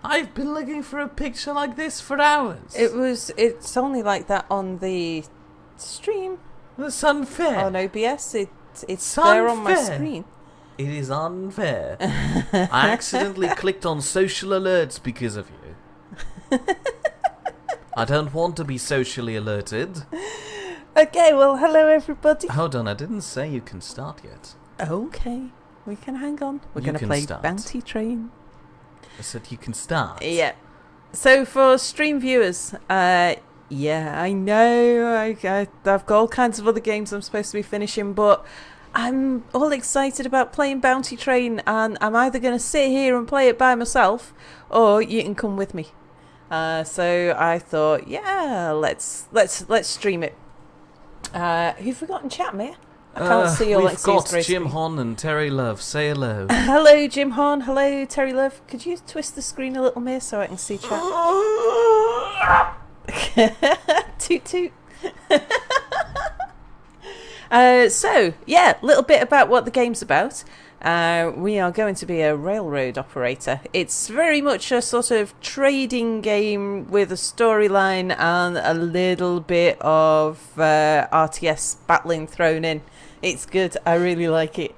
I've been looking for a picture like this for hours. It's only like that on the stream. That's unfair. On OBS, it's there on my screen. It is unfair. I accidentally clicked on social alerts because of you. I don't want to be socially alerted. Okay, well, hello everybody. Hold on, I didn't say you can start yet. Okay, we can hang on. We're going to play Bounty Train. I said you can start. Yeah. So for stream viewers, yeah, I know I've got all kinds of other games I'm supposed to be finishing, but I'm all excited about playing Bounty Train, and I'm either going to sit here and play it by myself, or you can come with me. So I thought, yeah, let's stream it. Who've we got in chat, Mia? I can't see all. We've got Jim Hon and Terry Love. Say hello. Hello, Jim Hon. Hello, Terry Love. Could you twist the screen a little, Mia, so I can see chat? Toot toot. So, yeah, a little bit about what the game's about. We are going to be a railroad operator. It's very much a sort of trading game with a storyline and a little bit of RTS battling thrown in. It's good. I really like it.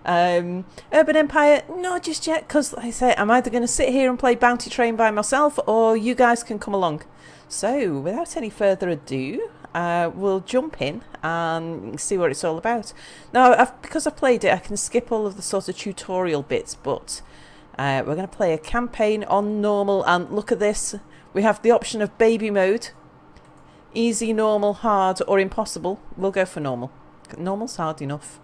Urban Empire, not just yet, because like I say, I'm either going to sit here and play Bounty Train by myself, or you guys can come along. So, without any further ado, we'll jump in and see what it's all about. Now, because I've played it, I can skip all of the sort of tutorial bits, but we're going to play a campaign on normal, and look at this. We have the option of baby mode, easy, normal, hard, or impossible. We'll go for normal. Normal's hard enough.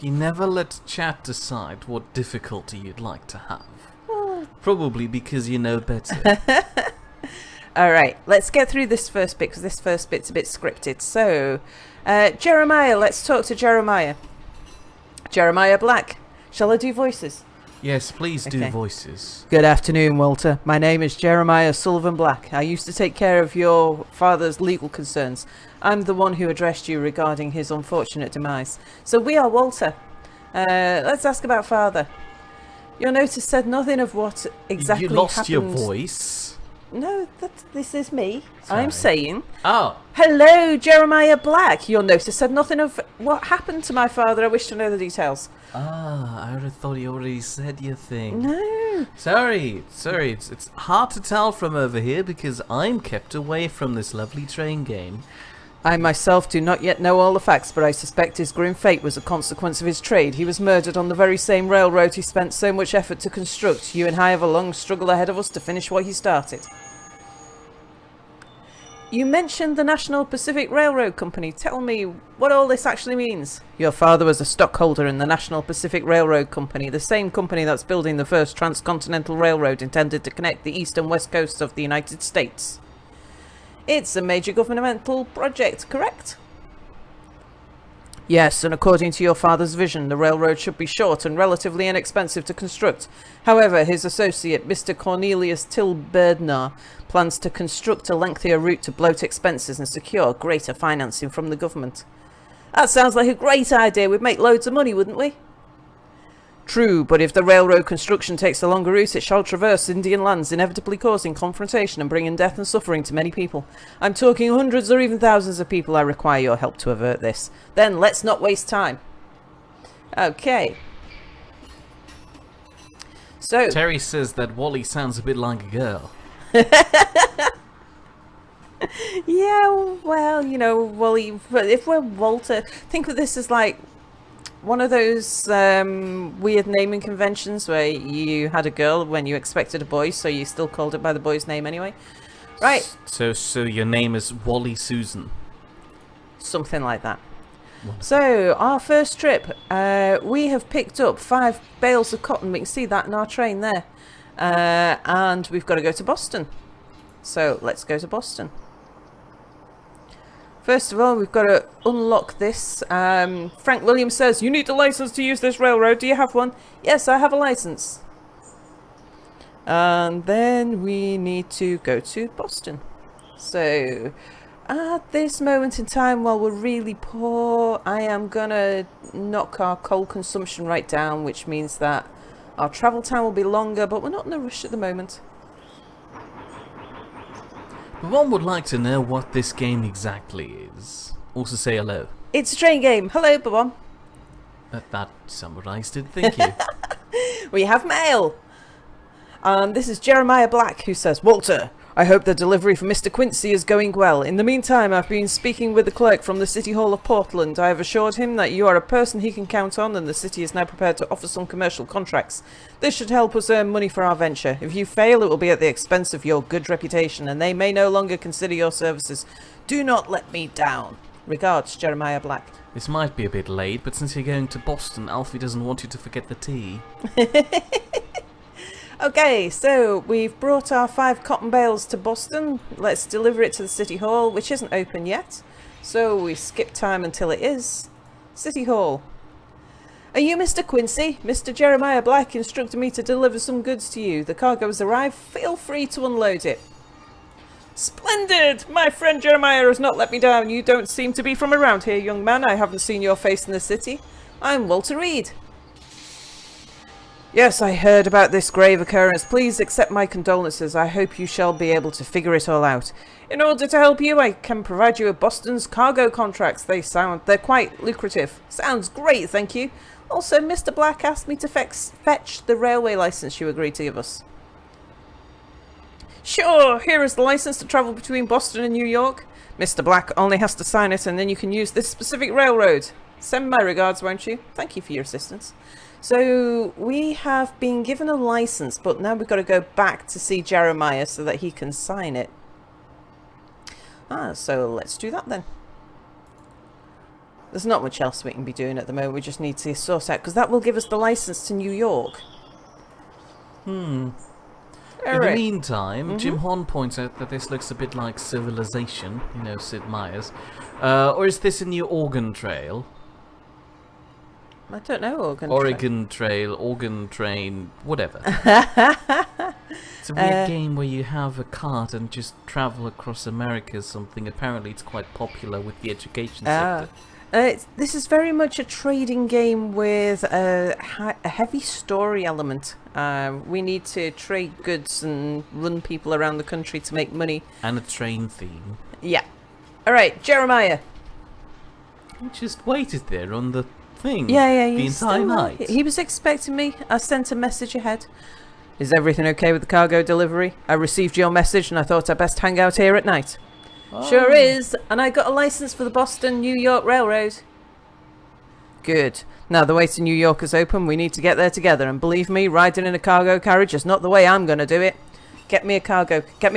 You never let chat decide what difficulty you'd like to have. Probably because you know better. Alright, let's get through this first bit, because this first bit's a bit scripted. So, Jeremiah, let's talk to Jeremiah. Jeremiah Black. Shall I do voices? Yes, please do voices. Good afternoon, Walter. My name is Jeremiah Sullivan Black. I used to take care of your father's legal concerns. I'm the one who addressed you regarding his unfortunate demise. So we are Walter. Let's ask about father. Your notice said nothing of what exactly happened. You lost your voice. No, this is me. Sorry. I'm saying... Oh. Hello, Jeremiah Black. Your notice said nothing of what happened to my father. I wish to know the details. Ah, I thought you already said your thing. No. Sorry. It's hard to tell from over here because I'm kept away from this lovely train game. I myself do not yet know all the facts, but I suspect his grim fate was a consequence of his trade. He was murdered on the very same railroad he spent so much effort to construct. You and I have a long struggle ahead of us to finish what he started. You mentioned the National Pacific Railroad Company. Tell me what all this actually means. Your father was a stockholder in the National Pacific Railroad Company, the same company that's building the first transcontinental railroad intended to connect the east and west coasts of the United States. It's a major governmental project, correct? Yes, and according to your father's vision, the railroad should be short and relatively inexpensive to construct. However, his associate, Mr. Cornelius Tilberdnar, plans to construct a lengthier route to bloat expenses and secure greater financing from the government. That sounds like a great idea. We'd make loads of money, wouldn't we? True, but if the railroad construction takes a longer route, it shall traverse Indian lands, inevitably causing confrontation and bringing death and suffering to many people. I'm talking hundreds or even thousands of people. I require your help to avert this. Then let's not waste time. Okay. So Terry says that Wally sounds a bit like a girl. Yeah, well, you know, Wally, if we're Walter, think of this as like one of those weird naming conventions where you had a girl when you expected a boy, so you still called it by the boy's name anyway. Right. So your name is Wally Susan. Something like that. Wonderful. So, our first trip, we have picked up 5 bales of cotton. We can see that in our train there. And we've got to go to Boston. So, let's go to Boston. First of all, we've got to unlock this. Frank Williams says, you need a license to use this railroad. Do you have one? Yes, I have a license. And then we need to go to Boston. So, at this moment in time, while we're really poor, I am gonna knock our coal consumption right down, which means that our travel time will be longer, but we're not in a rush at the moment. But one would like to know what this game exactly is. Also say hello. It's a train game. Hello, Babon. That summarised it, thank you. We have mail. This is Jeremiah Black, who says, Walter, I hope the delivery for Mr. Quincy is going well. In the meantime, I've been speaking with the clerk from the City Hall of Portland. I have assured him that you are a person he can count on, and the city is now prepared to offer some commercial contracts. This should help us earn money for our venture. If you fail, it will be at the expense of your good reputation, and they may no longer consider your services. Do not let me down. Regards, Jeremiah Black. This might be a bit late, but since you're going to Boston, Alfie doesn't want you to forget the tea. Okay, so we've brought our 5 cotton bales to Boston. Let's deliver it to the City Hall, which isn't open yet. So we skip time until it is. City Hall. Are you Mr. Quincy? Mr. Jeremiah Black instructed me to deliver some goods to you. The cargo has arrived. Feel free to unload it. Splendid! My friend Jeremiah has not let me down. You don't seem to be from around here, young man. I haven't seen your face in the city. I'm Walter Reed. Yes, I heard about this grave occurrence. Please accept my condolences. I hope you shall be able to figure it all out. In order to help you, I can provide you with Boston's cargo contracts. They're quite lucrative. Sounds great, thank you. Also, Mr. Black asked me to fetch the railway license you agreed to give us. Sure, here is the license to travel between Boston and New York. Mr. Black only has to sign it, and then you can use this specific railroad. Send my regards, won't you? Thank you for your assistance. So we have been given a license, but now we've got to go back to see Jeremiah so that he can sign it. So let's do that then. There's not much else we can be doing at the moment. We just need to sort out, because that will give us the license to New York. In the meantime, Jim Horn points out that this looks a bit like Civilization, you know, Sid Meier's. Or is this a new Oregon Trail? I don't know, Oregon Train, whatever. It's a weird game where you have a cart and just travel across America or something. Apparently it's quite popular with the education sector. This is very much a trading game with a heavy story element. We need to trade goods and run people around the country to make money. And a train theme. Yeah. Alright, Jeremiah. He just waited there on the thing the entire night. He was expecting me. I sent a message ahead. Is everything okay with the cargo delivery? I received your message and I thought I'd best hang out here at night. Sure is, and I got a license for the Boston New York Railroad. Good. Now the way to New York is open, we need to get there together, and believe me, riding in a cargo carriage is not the way I'm going to do it. Get me a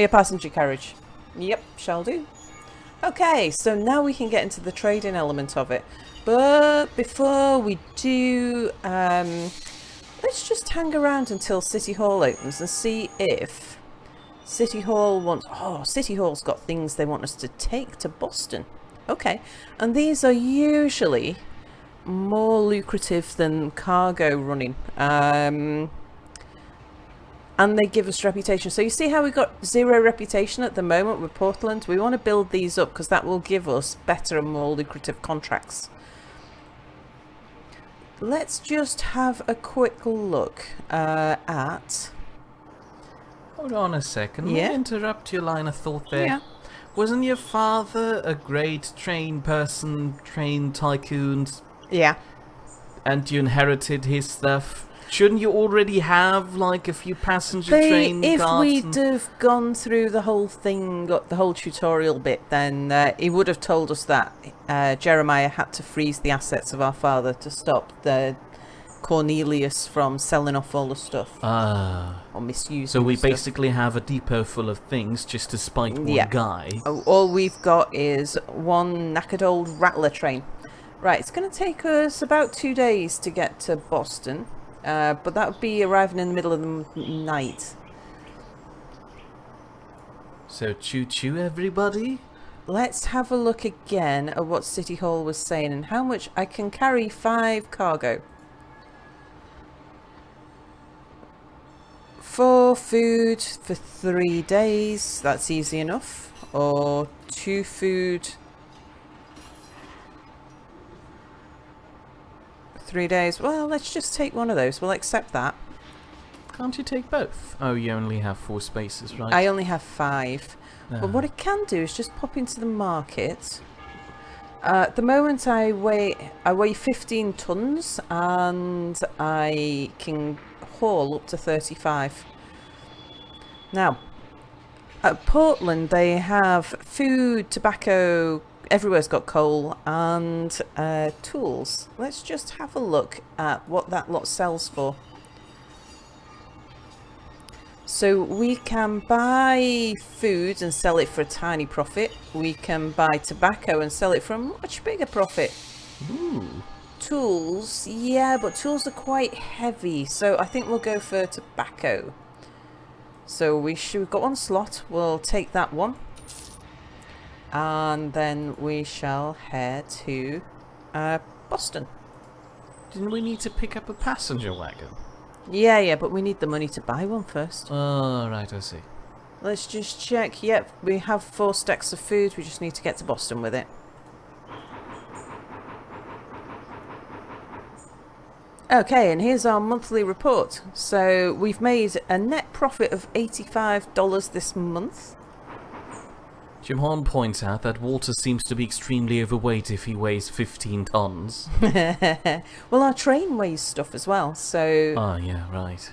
passenger carriage. Yep, shall do. Okay, so now we can get into the trading element of it. But before we do, let's just hang around until City Hall opens and see if City Hall wants... Oh, City Hall's got things they want us to take to Boston. Okay, and these are usually more lucrative than cargo running. And they give us reputation. So you see how we got 0 reputation at the moment with Portland? We want to build these up because that will give us better and more lucrative contracts. Let's just have a quick look at... Hold on a second. Yeah? Let me interrupt your line of thought there. Yeah. Wasn't your father a great train person, train tycoon? Yeah. And you inherited his stuff? Shouldn't you already have, like, a few passenger train If carts we'd have gone through the whole thing, got the whole tutorial bit, then he would have told us that Jeremiah had to freeze the assets of our father to stop the Cornelius from selling off all the stuff. Or misusing So we stuff. basically have a depot full of things just to spite one guy. All we've got is one knackered old rattler train. Right, it's going to take us about 2 days to get to Boston. But that would be arriving in the middle of the night. So choo-choo, everybody. Let's have a look again at what City Hall was saying and how much I can carry 5 cargo. 4 food for 3 days. That's easy enough. Or 2 food 3 days. Well, let's just take one of those. We'll accept that. Can't you take both? Oh, you only have 4 spaces, right? I only have 5. But what I can do is just pop into the market. At the moment I weigh 15 tons and I can haul up to 35. Now, at Portland they have food, tobacco, everywhere's got coal and tools. Let's just have a look at what that lot sells for. So we can buy food and sell it for a tiny profit. We can buy tobacco and sell it for a much bigger profit. Ooh. Tools, yeah, but tools are quite heavy, so I think we'll go for tobacco. So we've got 1 slot, we'll take that one. And then we shall head to Boston. Didn't we need to pick up a passenger wagon? Yeah, but we need the money to buy one first. Oh, right, I see. Let's just check. Yep, we have 4 stacks of food. We just need to get to Boston with it. Okay, and here's our monthly report. So we've made a net profit of $85 this month. Jim Horn points out that Walter seems to be extremely overweight if he weighs 15 tons. Well, our train weighs stuff as well, so... Ah, yeah, right.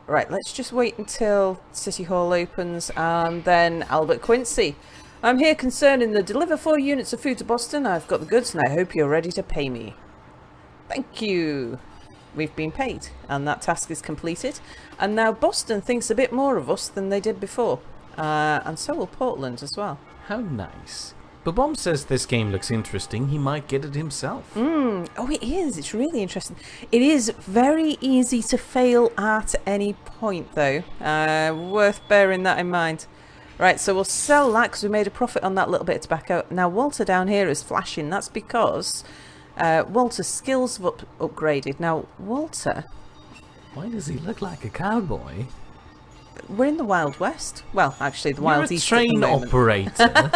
Right, let's just wait until City Hall opens and then Albert Quincy. I'm here concerning the deliver 4 units of food to Boston. I've got the goods and I hope you're ready to pay me. Thank you. We've been paid and that task is completed. And now Boston thinks a bit more of us than they did before. And so will Portland as well. How nice. But Bomb says this game looks interesting. He might get it himself. Oh, it is. It's really interesting. It is very easy to fail at any point, though. Worth bearing that in mind. Right, so we'll sell that because we made a profit on that little bit of tobacco. Now, Walter down here is flashing. That's because Walter's skills have upgraded. Now, Walter... Why does he look like a cowboy? We're in the Wild West. Well, actually, the Wild East. You're a train operator.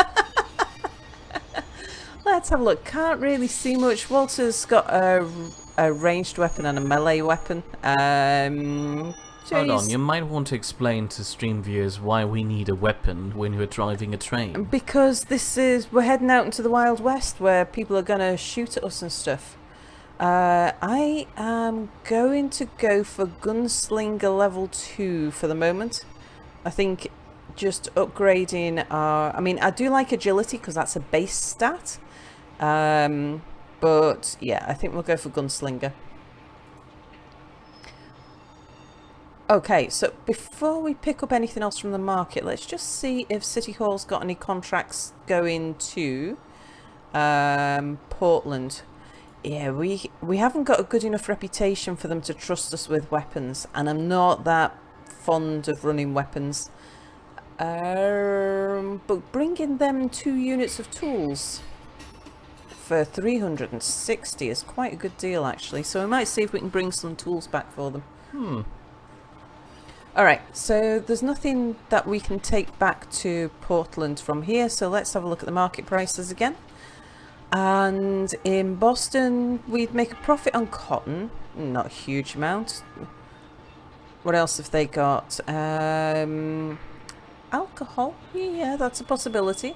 Let's have a look. Can't really see much. Walter's got a ranged weapon and a melee weapon. Hold on, you might want to explain to stream viewers why we need a weapon when you're driving a train. Because we're heading out into the Wild West where people are going to shoot at us and stuff. I am going to go for Gunslinger level 2 for the moment. I think just upgrading our... I mean, I do like agility because that's a base stat. But yeah, I think we'll go for Gunslinger. Okay, so before we pick up anything else from the market, let's just see if City Hall's got any contracts going to Portland. Yeah, we haven't got a good enough reputation for them to trust us with weapons, and I'm not that fond of running weapons. But bringing them 2 units of tools for 360 is quite a good deal, actually. So we might see if we can bring some tools back for them. Alright, so there's nothing that we can take back to Portland from here, so let's have a look at the market prices again. And in Boston, we'd make a profit on cotton. Not a huge amount. What else have they got? Alcohol. Yeah, that's a possibility.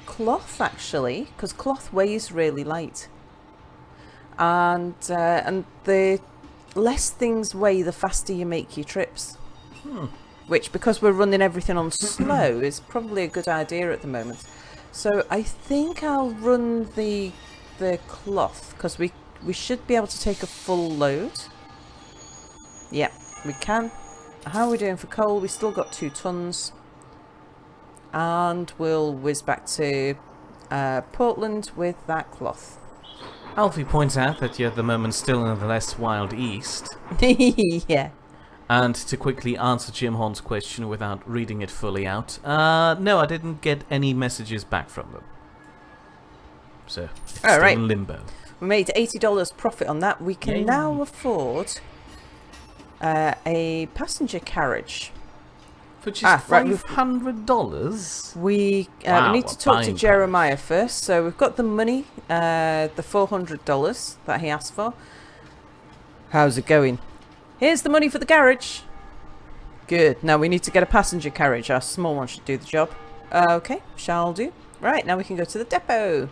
Cloth, actually, because cloth weighs really light. And the less things weigh, the faster you make your trips. Which, because we're running everything on slow, is probably a good idea at the moment. So I think I'll run the cloth because we should be able to take a full load. Yep, we can. How are we doing for coal? We still got 2 tons. And we'll whiz back to Portland with that cloth. Alfie points out that you're at the moment still in the less wild east. Yeah. And to quickly answer Jim Horn's question without reading it fully out, no, I didn't get any messages back from them. So, it's still in limbo. We made $80 profit on that. We can now afford a passenger carriage. For just right, $500? We Wow, need to a talk to buying Jeremiah first. So we've got the money, the $400 that he asked for. How's it going? Here's the money for the garage. Good. Now we need to get a passenger carriage. Our small one should do the job. Okay, shall do. Right, now we can go to the depot.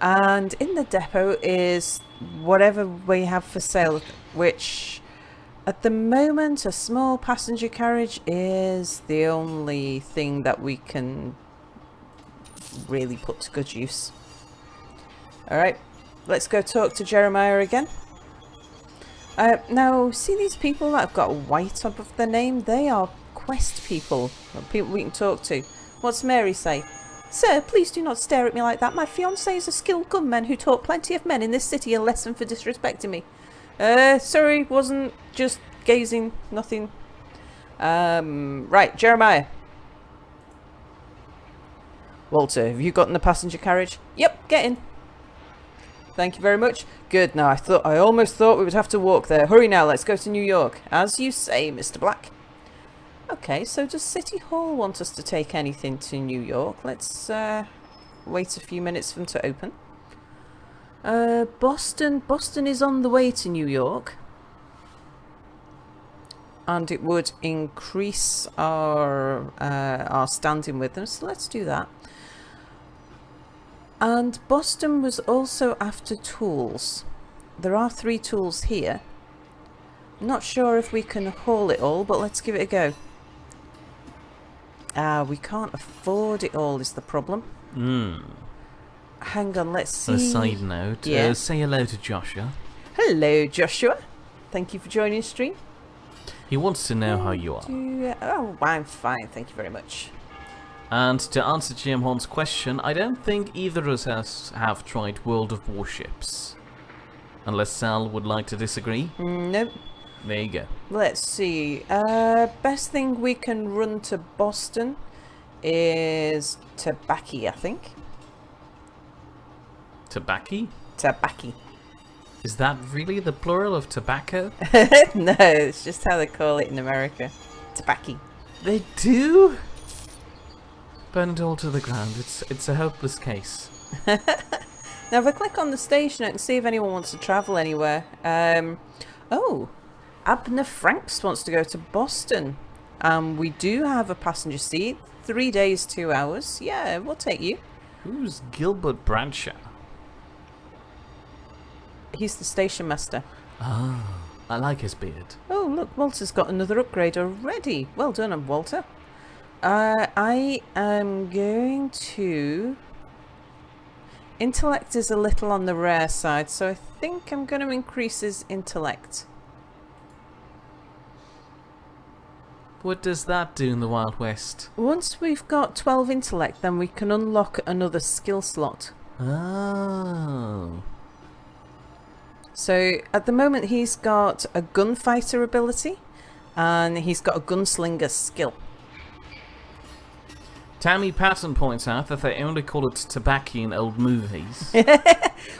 And in the depot is whatever we have for sale, which at the moment a small passenger carriage is the only thing that we can really put to good use. Alright, let's go talk to Jeremiah again. Now, see these people that have got white above their name? They are quest people, people we can talk to. What's Mary say? Sir, please do not stare at me like that. My fiancé is a skilled gunman who taught plenty of men in this city a lesson for disrespecting me. Sorry, wasn't just gazing, nothing. Right, Jeremiah. Walter, have you gotten the passenger carriage? Yep, get in. Thank you very much. Good. Now, I almost thought we would have to walk there. Hurry now, let's go to New York. As you say, Mr. Black. Okay, so does City Hall want us to take anything to New York? Let's wait a few minutes for them to open. Boston is on the way to New York. And it would increase our standing with them, so let's do that. And Boston was also after tools. There are 3 tools here. I'm not sure if we can haul it all, but let's give it a go. We can't afford it all is the problem. Hang on, let's see. A side note, say hello to Joshua. Hello, Joshua. Thank you for joining the stream. He wants to know how you are. Oh, I'm fine, thank you very much. And to answer Jim Horn's question, I don't think either of us have tried World of Warships. Unless Sal would like to disagree. Nope. There you go. Let's see. Best thing we can run to Boston is Tobacco, I think. Tobacco? Tobacco. Is that really the plural of tobacco? No, it's just how they call it in America. Tobacco. They do? Burn it all to the ground. It's a hopeless case. Now if I click on the station I can see if anyone wants to travel anywhere. Oh, Abner Franks wants to go to Boston. We do have a passenger seat. 3 days, 2 hours. Yeah, we'll take you. Who's Gilbert Bradshaw? He's the station master. Ah, I like his beard. Oh, look, Walter's got another upgrade already. Well done, Walter. I am going to... Intellect is a little on the rare side, so I think I'm going to increase his intellect. What does that do in the Wild West? Once we've got 12 intellect, then we can unlock another skill slot. Oh. So at the moment he's got a gunfighter ability and he's got a gunslinger skill. Tammy Patton points out that they only call it tobacco in old movies.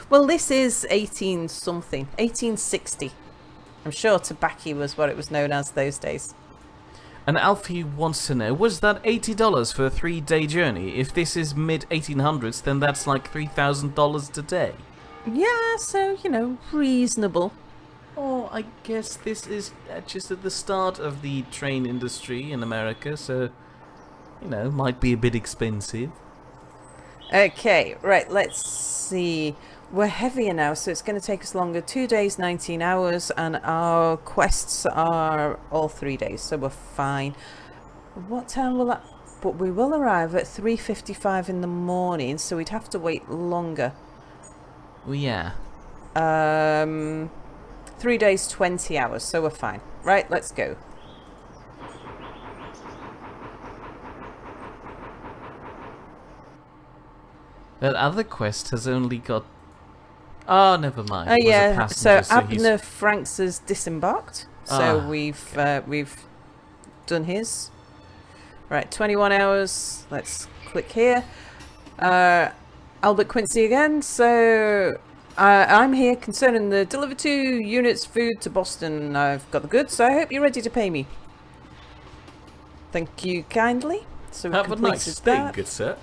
Well, this is 18 something, 1860. I'm sure tobacco was what it was known as those days. And Alfie wants to know, was that $80 for a 3-day journey? If this is mid-1800s, then that's like $3,000 today. Yeah, so, you know, reasonable. Oh, I guess this is just at the start of the train industry in America, so, you know, might be a bit expensive. Okay, right, let's see. We're heavier now, so it's going to take us longer. 2 days, 19 hours, and our quests are all 3 days, so we're fine. What time will that... But we will arrive at 3:55 in the morning, so we'd have to wait longer. Well, yeah. 3 days, 20 hours, so we're fine. Right, let's go. That other quest has only got... Oh, never mind. Oh It was a yeah, passenger, so he's- Abner Franks has disembarked. So Ah, we've done his. Right, 21 hours. Let's click here. Albert Quincy again. So I'm here concerning the deliver 2 units food to Boston. I've got the goods, so I hope you're ready to pay me. Thank you kindly. So we've Have a nice completed day, that. good sir.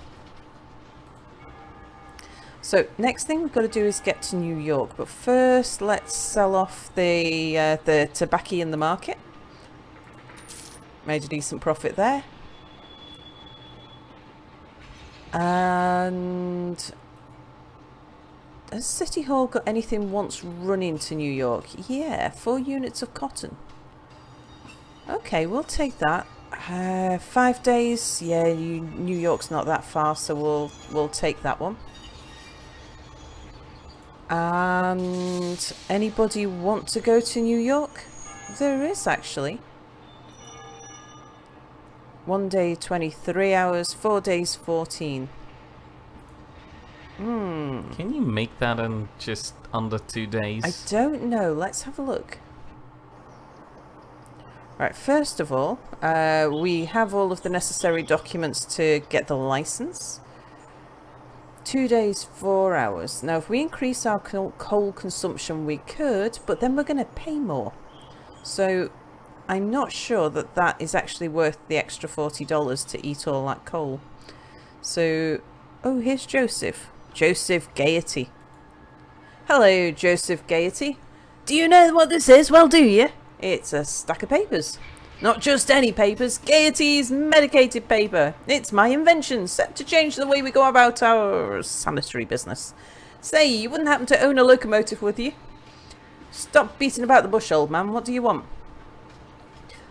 So next thing we've got to do is get to New York, but first let's sell off the tobacco in the market. Made a decent profit there. And has City Hall got anything once running to New York? Yeah, 4 units of cotton. Okay, we'll take that. 5 days. Yeah, New York's not that far, so we'll take that one. And anybody want to go to New York? There is actually. 1 day 23 hours, 4 days 14. Can you make that in just under 2 days? I don't know. Let's have a look. Right, first of all, we have all of the necessary documents to get the license. 2 days, 4 hours. Now, if we increase our coal consumption, we could, but then we're going to pay more. So, I'm not sure that that is actually worth the extra $40 to eat all that coal. So, oh, here's Joseph. Joseph Gaiety. Hello, Joseph Gaiety. Do you know what this is? Well, do you? It's a stack of papers. Not just any papers, Gaiety's medicated paper. It's my invention, set to change the way we go about our sanitary business. Say, you wouldn't happen to own a locomotive, would you? Stop beating about the bush, old man. What do you want?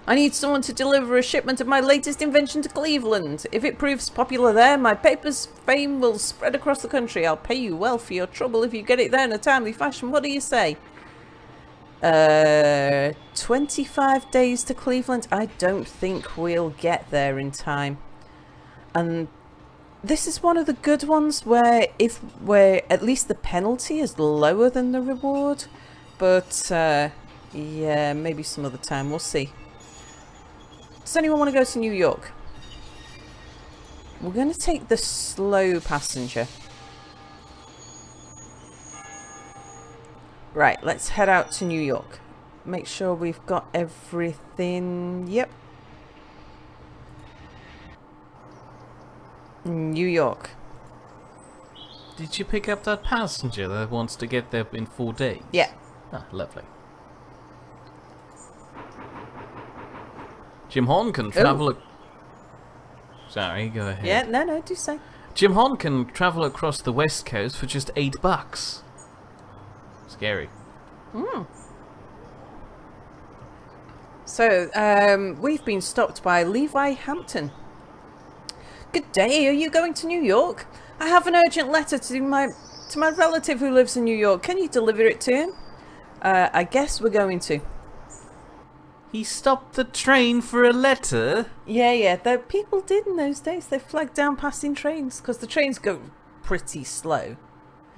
I need someone to deliver a shipment of my latest invention to Cleveland. If it proves popular there, my paper's fame will spread across the country. I'll pay you well for your trouble if you get it there in a timely fashion. What do you say? 25 days to Cleveland. I don't think we'll get there in time. And this is one of the good ones where at least the penalty is lower than the reward. But yeah, maybe some other time. We'll see. Does anyone want to go to New York? We're going to take the slow passenger. Right, let's head out to New York. Make sure we've got everything. Yep. New York. Did you pick up that passenger that wants to get there in 4 days? Yeah. Ah, lovely. Jim Horn can travel... Sorry, go ahead. Yeah, no, do say. Jim Horn can travel across the West Coast for just $8. Scary. So, we've been stopped by Levi Hampton. Good day, are you going to New York? I have an urgent letter to my relative who lives in New York. Can you deliver it to him? I guess we're going to. He stopped the train for a letter? Yeah, people did in those days. They flagged down passing trains, because the trains go pretty slow.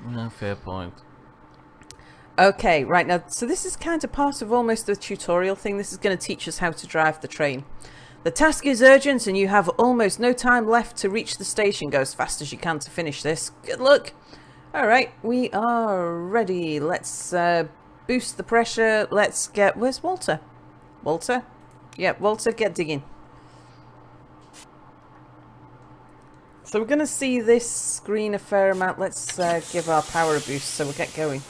No, fair point. Okay, right now, so this is kind of part of almost the tutorial thing. This is going to teach us how to drive the train. The task is urgent and you have almost no time left to reach the station. Go as fast as you can to finish this. Good luck. Alright, we are ready. Let's boost the pressure. Let's get... Where's Walter? Walter? Yeah, Walter, get digging. So we're going to see this screen a fair amount. Let's give our power a boost so we'll get going.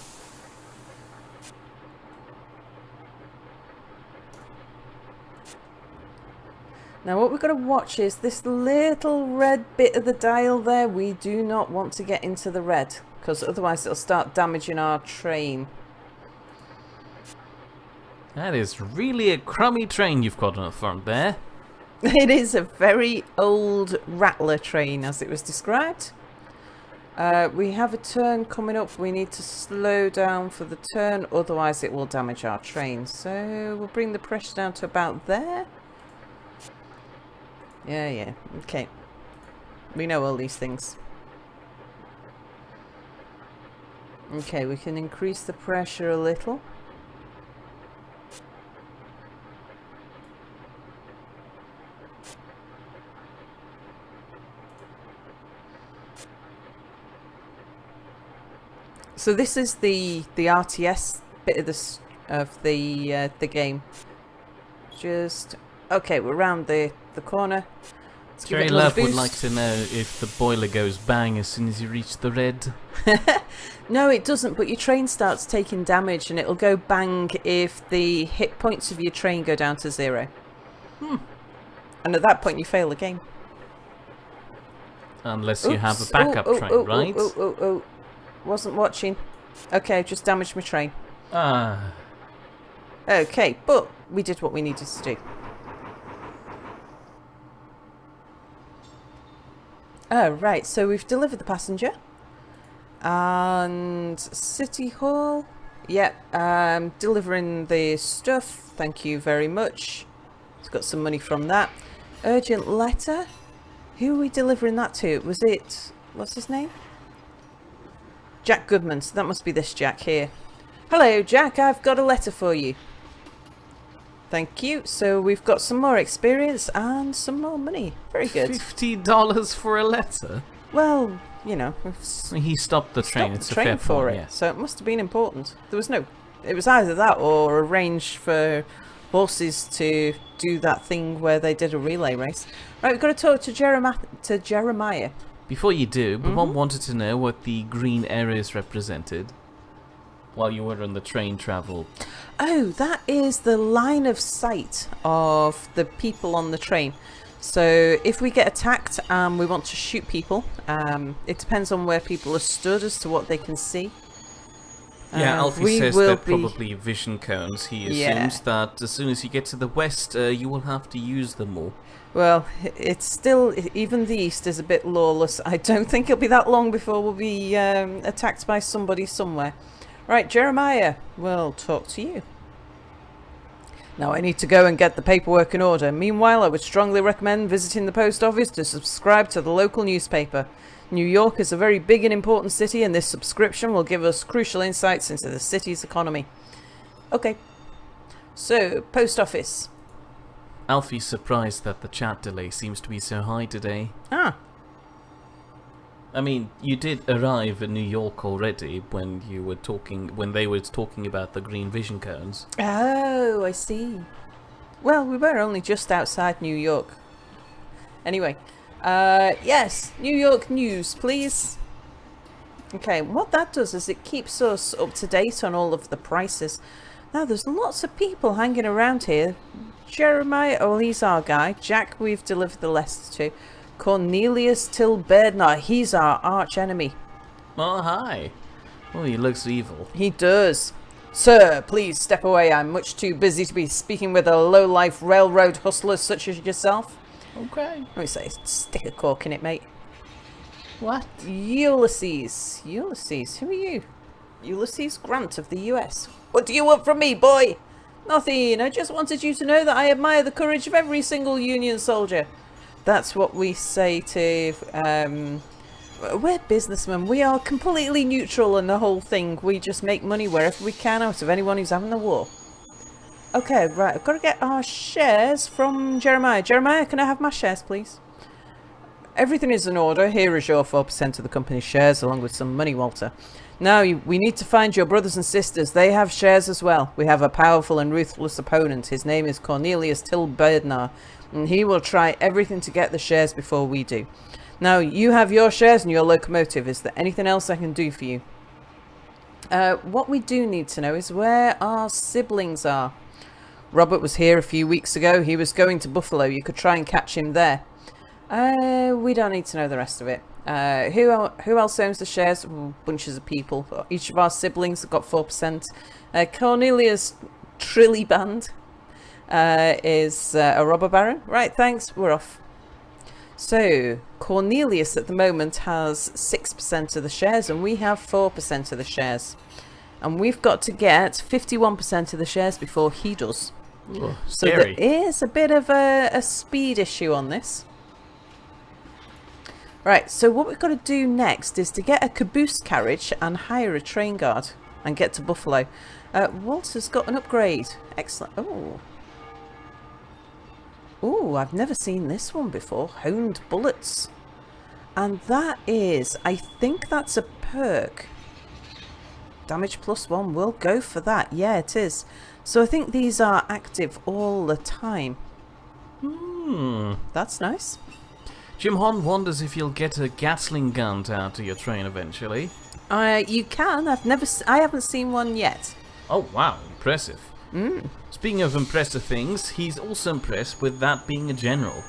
Now what we've got to watch is this little red bit of the dial there. We do not want to get into the red, because otherwise it'll start damaging our train. That is really a crummy train you've got on the front there. It is a very old rattler train, as it was described. We have a turn coming up. We need to slow down for the turn, otherwise it will damage our train. So we'll bring the pressure down to about there. Yeah, okay. We know all these things. Okay, we can increase the pressure a little. So this is the RTS bit of the game. Just okay, we're around the corner. Cherry Love would like to know if the boiler goes bang as soon as you reach the red. No, it doesn't, but your train starts taking damage and it'll go bang if the hit points of your train go down to 0. And at that point you fail the game. Unless you have a backup train, right? Wasn't watching. Okay, just damaged my train. Ah. Okay, but we did what we needed to do. Oh, right, so we've delivered the passenger. And City Hall. Yep, delivering the stuff. Thank you very much. It's got some money from that. Urgent letter. Who are we delivering that to? Was it... what's his name? Jack Goodman. So that must be this Jack here. Hello, Jack. I've got a letter for you. Thank you. So we've got some more experience and some more money. Very good. $50 for a letter? Well, you know, he stopped the train. It's a fair for point, it. yeah. So it must have been important. There was no... it was either that or arrange for horses to do that thing where they did a relay race. Right, we've got to talk to Jeremiah. Before you do, Mom wanted to know what the green areas represented while you were on the train travel. Oh, that is the line of sight of the people on the train. So if we get attacked and we want to shoot people, it depends on where people are stood as to what they can see. Yeah, Alfie says they're probably vision cones. He assumes that as soon as you get to the west, you will have to use them all. Well, it's still, even the east is a bit lawless. I don't think it'll be that long before we'll be attacked by somebody somewhere. Right, Jeremiah, we'll talk to you. Now I need to go and get the paperwork in order. Meanwhile, I would strongly recommend visiting the post office to subscribe to the local newspaper. New York is a very big and important city, and this subscription will give us crucial insights into the city's economy. Okay. So, post office. Alfie's surprised that the chat delay seems to be so high today. Ah. I mean, you did arrive in New York already when they were talking about the green vision cones. Oh, I see. Well, we were only just outside New York. Anyway, yes, New York news, please. Okay, what that does is it keeps us up to date on all of the prices. Now, there's lots of people hanging around here. Jeremiah, oh, he's our guy. Jack, we've delivered the letter to. Cornelius Tilberdner, he's our arch enemy. Oh, hi. Oh, he looks evil. He does. Sir, please step away. I'm much too busy to be speaking with a low-life railroad hustler such as yourself. Okay. Let me say, stick a cork in it, mate. What? Ulysses. Ulysses, who are you? Ulysses Grant of the US. What do you want from me, boy? Nothing. I just wanted you to know that I admire the courage of every single Union soldier. That's what we say to... we're businessmen. We are completely neutral in the whole thing. We just make money wherever we can out of anyone who's having a war. Okay, right. I've got to get our shares from Jeremiah. Jeremiah, can I have my shares, please? Everything is in order. Here is your 4% of the company's shares, along with some money, Walter. Now, we need to find your brothers and sisters. They have shares as well. We have a powerful and ruthless opponent. His name is Cornelius Tilberdner, and he will try everything to get the shares before we do. Now, you have your shares and your locomotive. Is there anything else I can do for you? What we do need to know is where our siblings are. Robert was here a few weeks ago. He was going to Buffalo. You could try and catch him there. We don't need to know the rest of it. Who else owns the shares? Bunches of people. Each of our siblings have got 4%. Cornelius Trilliband is a robber baron. Right, thanks. We're off. So, Cornelius at the moment has 6% of the shares, and we have 4% of the shares. And we've got to get 51% of the shares before he does. Ugh, so scary. There is a bit of a speed issue on this. Right, so what we've got to do next is to get a caboose carriage and hire a train guard and get to Buffalo. Walter's got an upgrade. Excellent. Oh, I've never seen this one before. Honed bullets. And that is, I think that's a perk. Damage +1, we'll go for that. Yeah, it is. So I think these are active all the time. That's nice. Jim Hon wonders if you'll get a Gatling gun to add to your train eventually. You can. I haven't seen one yet. Oh wow, impressive. Speaking of impressive things, he's also impressed with that being a general.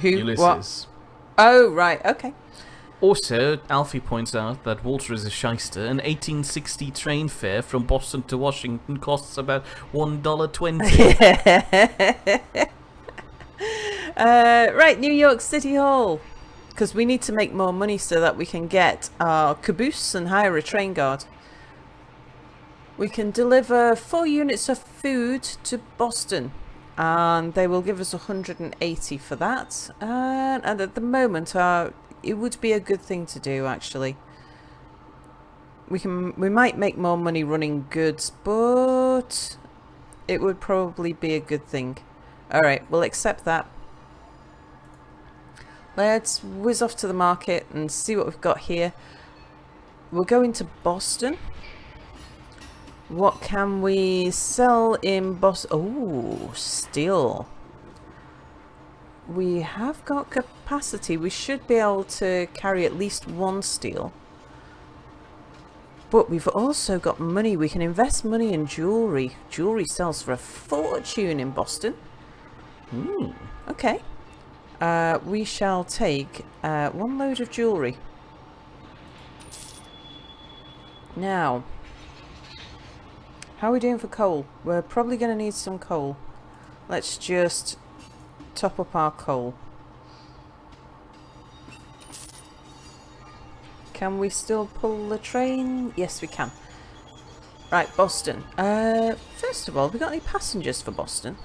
Who? Ulysses. What? Oh, right. Okay. Also, Alfie points out that Walter is a shyster. An 1860 train fare from Boston to Washington costs about $1.20. Right, New York City Hall. Because we need to make more money so that we can get our caboose and hire a train guard. We can deliver 4 units of food to Boston. And they will give us 180 for that. And at the moment, it would be a good thing to do, actually. We might make more money running goods, but it would probably be a good thing. Alright, we'll accept that. Let's whiz off to the market and see what we've got here. We're going to Boston. What can we sell in Boston? Oh, steel. We have got capacity. We should be able to carry at least 1 steel. But we've also got money. We can invest money in jewellery. Jewellery sells for a fortune in Boston. Okay. We shall take 1 load of jewellery. Now, how are we doing for coal? We're probably going to need some coal. Let's just top up our coal. Can we still pull the train? Yes, we can. Right, Boston. First of all, have we got any passengers for Boston?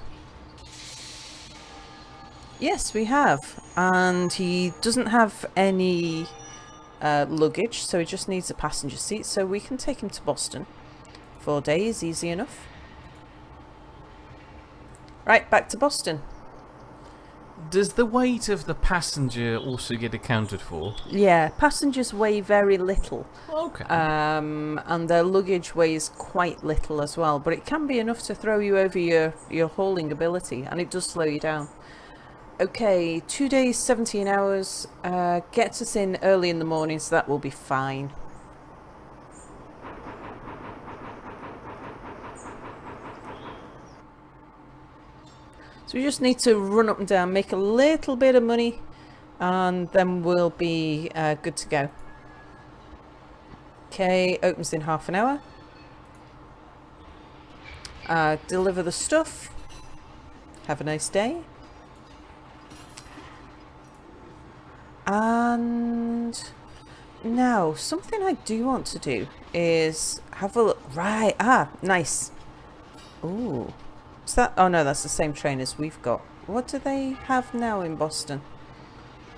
Yes, we have. And he doesn't have any luggage, so he just needs a passenger seat. So we can take him to Boston. 4 days, easy enough. Right, back to Boston. Does the weight of the passenger also get accounted for? Yeah, passengers weigh very little. Okay. And their luggage weighs quite little as well, but it can be enough to throw you over your hauling ability, and it does slow you down. Okay, 2 days, 17 hours, gets us in early in the morning, so that will be fine. So we just need to run up and down, make a little bit of money, and then we'll be good to go. Okay, opens in half an hour. Deliver the stuff. Have a nice day. And now, something I do want to do is have a look. Right, nice. Ooh. Is that? Oh no, that's the same train as we've got. What do they have now in Boston?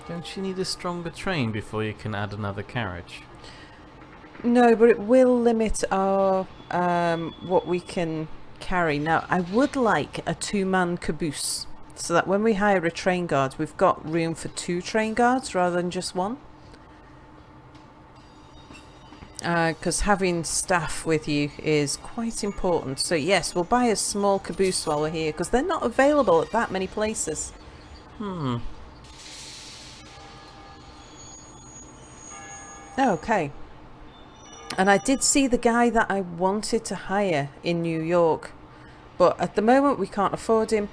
Don't you need a stronger train before you can add another carriage? No, but it will limit our what we can carry. Now, I would like a 2-man caboose, so that when we hire a train guard, we've got room for 2 train guards rather than just 1. Because having staff with you is quite important. So yes, we'll buy a small caboose while we're here, because they're not available at that many places. Okay. And I did see the guy that I wanted to hire in New York, but at the moment we can't afford him.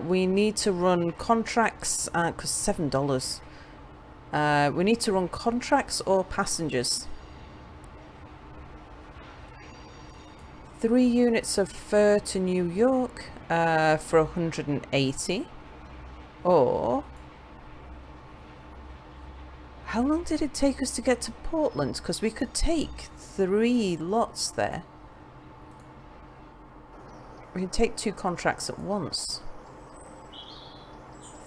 We need to run contracts, because $7. We need to run contracts or passengers. 3 units of fur to New York for 180. Or how long did it take us to get to Portland? Because we could take 3 lots there. We can take 2 contracts at once.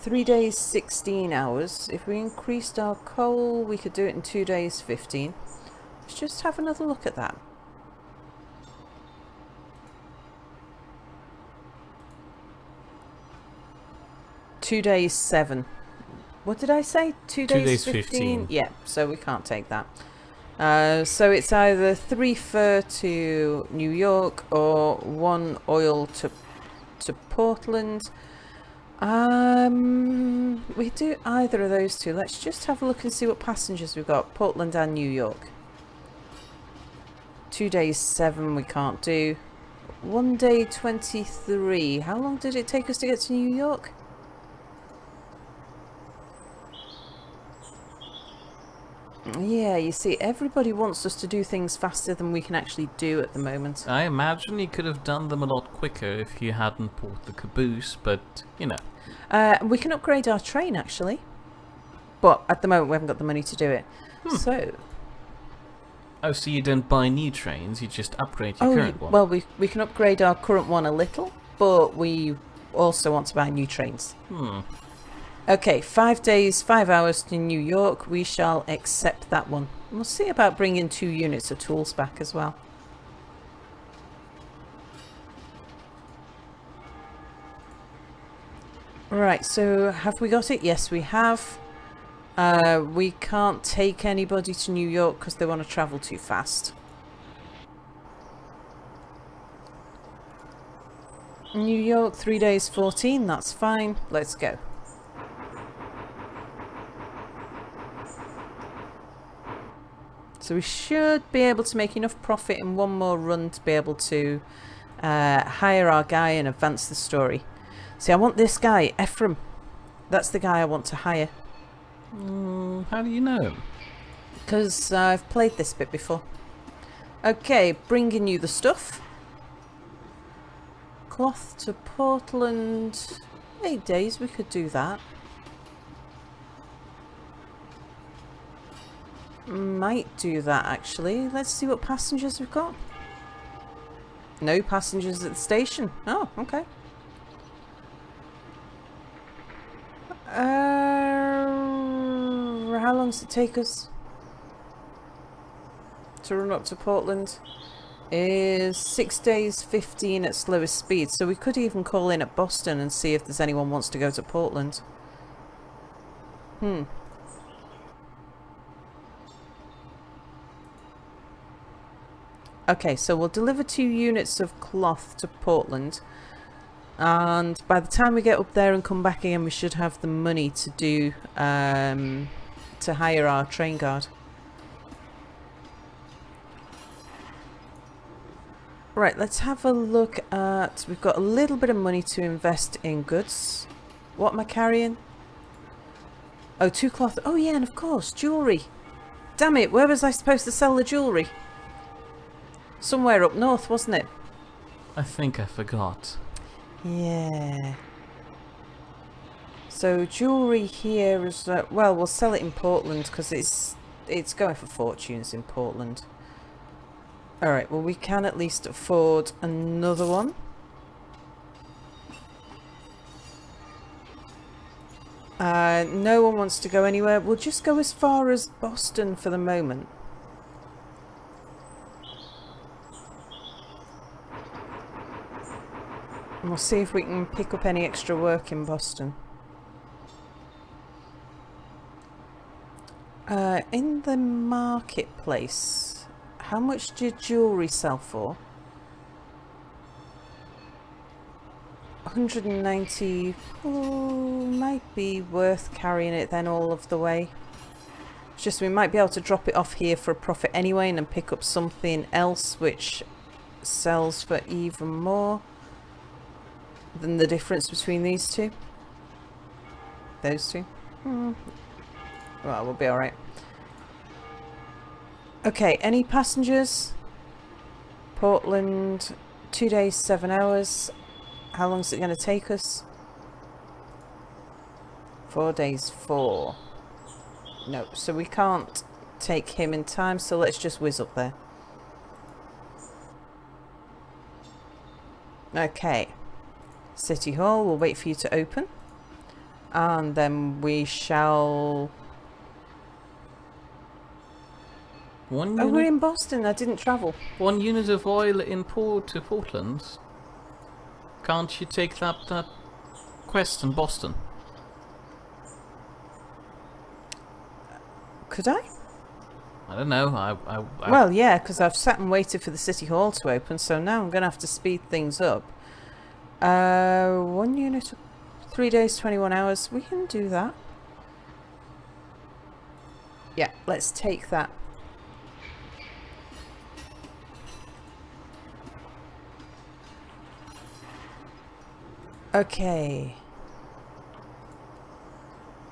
3 days, 16 hours. If we increased our coal, we could do it in 2 days, 15. Let's just have another look at that. 2 days, 7. What did I say? 2 days, 15. Yeah, so we can't take that. So it's either 3 fur to New York or 1 oil to Portland. We do either of those two. Let's just have a look and see what passengers we've got. Portland and New York. 2 days 7 we can't do. 1 day 23. How long did it take us to get to New York? Yeah, you see, everybody wants us to do things faster than we can actually do at the moment. I imagine you could have done them a lot quicker if you hadn't bought the caboose, but, you know. We can upgrade our train, actually. But at the moment, we haven't got the money to do it. So... Oh, so you don't buy new trains, you just upgrade your current one? Well, we can upgrade our current one a little, but we also want to buy new trains. Okay, 5 days, 5 hours to New York. We shall accept that one. We'll see about bringing 2 units of tools back as well. Right, so have we got it? Yes, we have. We can't take anybody to New York because they want to travel too fast. New York, 3 days, 14. That's fine. Let's go. So we should be able to make enough profit in 1 more run to be able to hire our guy and advance the story. See, I want this guy, Ephraim. That's the guy I want to hire. How do you know? Because I've played this bit before. Okay, bringing you the stuff. Cloth to Portland. 8 days, we could do that. Might do that, actually. Let's see what passengers we've got. No passengers at the station. Oh, okay. How long does it take us to run up to Portland? Is 6 days, 15 at slowest speed. So we could even call in at Boston and see if there's anyone wants to go to Portland. Okay, so we'll deliver 2 units of cloth to Portland. And by the time we get up there and come back again, we should have the money to do to hire our train guard. Right, let's have a look at... We've got a little bit of money to invest in goods. What am I carrying? Oh, 2 cloth. Oh yeah, and of course, jewellery. Damn it, where was I supposed to sell the jewellery? Somewhere up north, wasn't it? I think I forgot. Yeah. So jewellery here is well, we'll sell it in Portland because it's going for fortunes in Portland. All right. Well, we can at least afford another one. No one wants to go anywhere. We'll just go as far as Boston for the moment. And we'll see if we can pick up any extra work in Boston. In the marketplace, how much did jewellery sell for? 190. Oh, might be worth carrying it then all of the way. It's just we might be able to drop it off here for a profit anyway and then pick up something else which sells for even more than the difference between these two. Those two. Well, we'll be alright. Okay, any passengers? Portland, 2 days, 7 hours. How long is it going to take us? 4 days, 4. No, so we can't take him in time, so let's just whiz up there. Okay. City Hall, we'll wait for you to open. And then we shall... One Oh, unit, we're in Boston. I didn't travel. 1 unit of oil in to Portland. Can't you take that quest in Boston? Could I? I don't know. Well, yeah, because I've sat and waited for the city hall to open, so now I'm going to have to speed things up. 1 unit, 3 days, 21 hours. We can do that. Yeah, let's take that. Okay.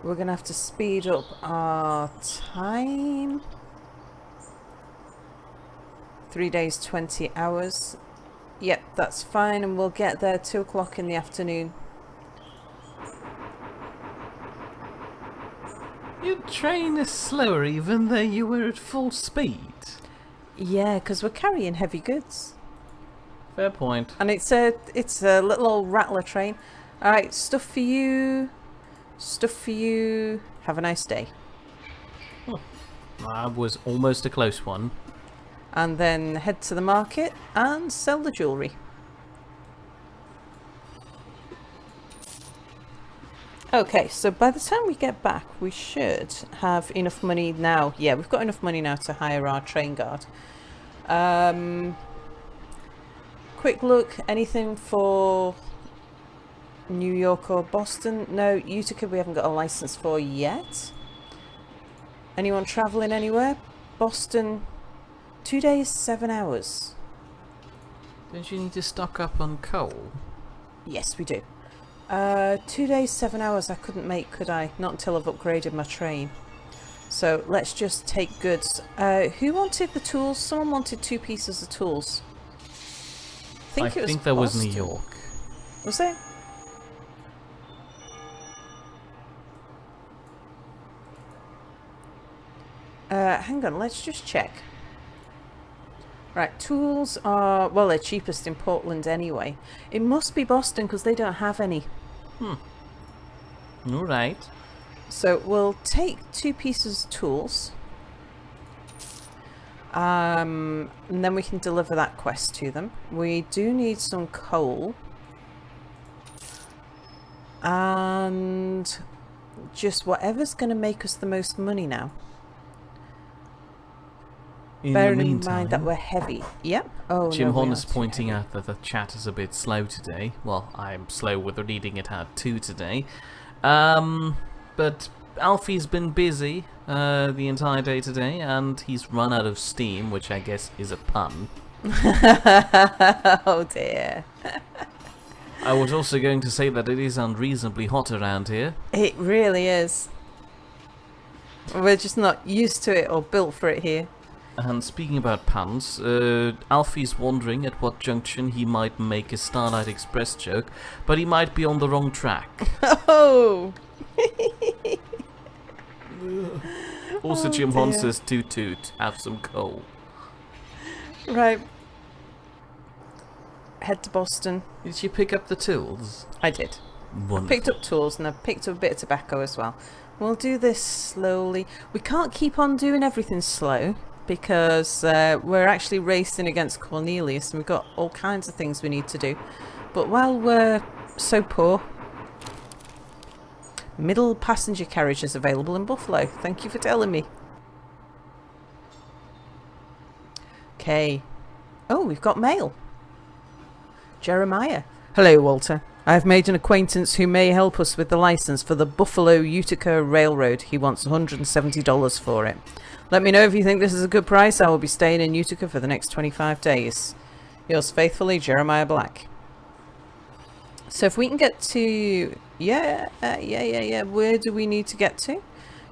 We're going to have to speed up our time. 3 days, 20 hours. Yep, that's fine, and we'll get there 2 o'clock in the afternoon. Your train is slower even though you were at full speed. Yeah, because we're carrying heavy goods. Fair point. And it's a little old rattler train. Alright, stuff for you. Stuff for you. Have a nice day. That was almost a close one. And then head to the market and sell the jewellery. Okay, so by the time we get back, we should have enough money now. Yeah, we've got enough money now to hire our train guard. Quick look, anything for New York or Boston? No, Utica we haven't got a license for yet. Anyone travelling anywhere? Boston, 2 days, 7 hours. Don't you need to stock up on coal? Yes, we do. 2 days, 7 hours I couldn't make, could I? Not until I've upgraded my train. So let's just take goods. Who wanted the tools? Someone wanted 2 pieces of tools. I think that was New York. Was it? Hang on, let's just check. Right, tools are, well, they're cheapest in Portland anyway. It must be Boston because they don't have any. Alright. So we'll take 2 pieces of tools. And then we can deliver that quest to them. We do need some coal. And just whatever's going to make us the most money now. Bearing in mind that we're heavy. Yep. Oh, Jim no, Horn is pointing out that the chat is a bit slow today. Well, I'm slow with reading it out too today. But Alfie's been busy the entire day today, and he's run out of steam, which I guess is a pun. Oh dear. I was also going to say that it is unreasonably hot around here. It really is. We're just not used to it or built for it here. And speaking about puns, Alfie's wondering at what junction he might make a Starlight Express joke, but he might be on the wrong track. Oh! Also, Jim Hon says, toot toot, have some coal. Right. Head to Boston. Did you pick up the tools? I did. Wonderful. I picked up tools and I picked up a bit of tobacco as well. We'll do this slowly. We can't keep on doing everything slow, because we're actually racing against Cornelius and we've got all kinds of things we need to do. But while we're so poor, middle passenger carriage is available in Buffalo. Thank you for telling me. Okay. Oh, we've got mail. Jeremiah. Hello, Walter. I have made an acquaintance who may help us with the license for the Buffalo Utica Railroad. He wants $170 for it. Let me know if you think this is a good price. I will be staying in Utica for the next 25 days. Yours faithfully, Jeremiah Black. So if we can get to... Yeah. Where do we need to get to?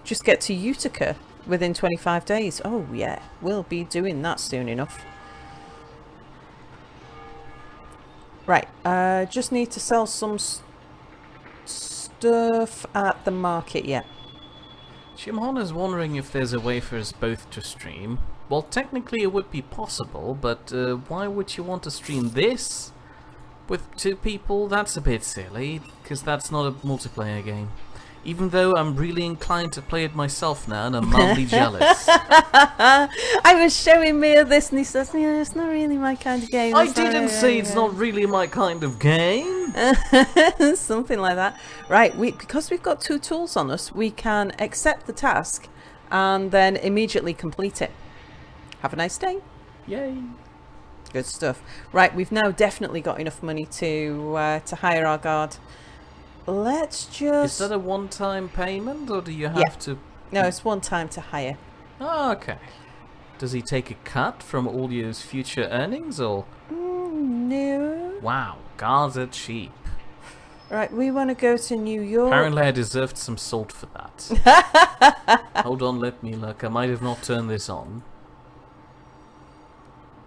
Just get to Utica within 25 days. Oh, yeah. We'll be doing that soon enough. Right. Just need to sell some stuff at the market, yeah. Jim Hon is wondering if there's a way for us both to stream. Well, technically it would be possible, but why would you want to stream this with 2 people? That's a bit silly, because that's not a multiplayer game. Even though I'm really inclined to play it myself now, and I'm mildly jealous. I was showing Mia this, and he says, "Yeah, it's not really my kind of game." I didn't say it's not really my kind of game. Something like that. Right, because we've got 2 tools on us, we can accept the task and then immediately complete it. Have a nice day. Yay. Good stuff. Right, we've now definitely got enough money to hire our guard. Let's just... Is that a one-time payment, or do you have to... No, it's one time to hire. Oh, okay. Does he take a cut from all your future earnings, or...? No. Wow, guards are cheap. Right, we want to go to New York. Apparently I deserved some salt for that. Hold on, let me look. I might have not turned this on.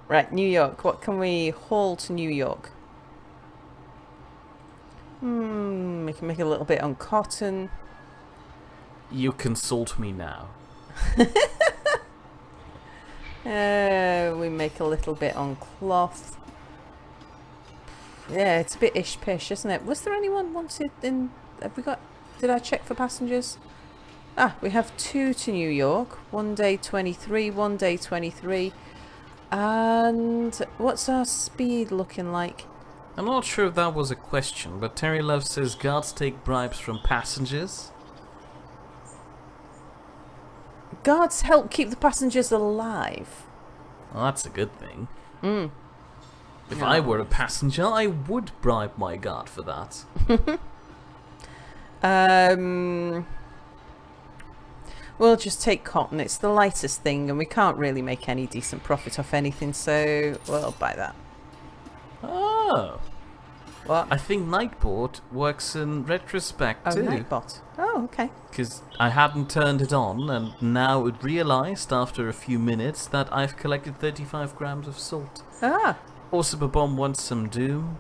Right, New York. What can we haul to New York? We can make a little bit on cotton. You consult me now. We make a little bit on cloth. Yeah, it's a bit ish-pish, isn't it? Was there anyone wanted in... Have we got... Did I check for passengers? Ah, we have 2 to New York. 1 day 23, 1 day 23. And what's our speed looking like? I'm not sure if that was a question, but Terry Love says guards take bribes from passengers. Guards help keep the passengers alive. Well, that's a good thing. If I were a passenger, I would bribe my guard for that. We'll just take cotton. It's the lightest thing, and we can't really make any decent profit off anything, so we'll buy that. Oh. What? I think Nightbot works in retrospect too. Nightbot. Oh, okay. Because I hadn't turned it on, and now it realised after a few minutes that I've collected 35 grams of salt. Ah. Also, Babom wants some Doom.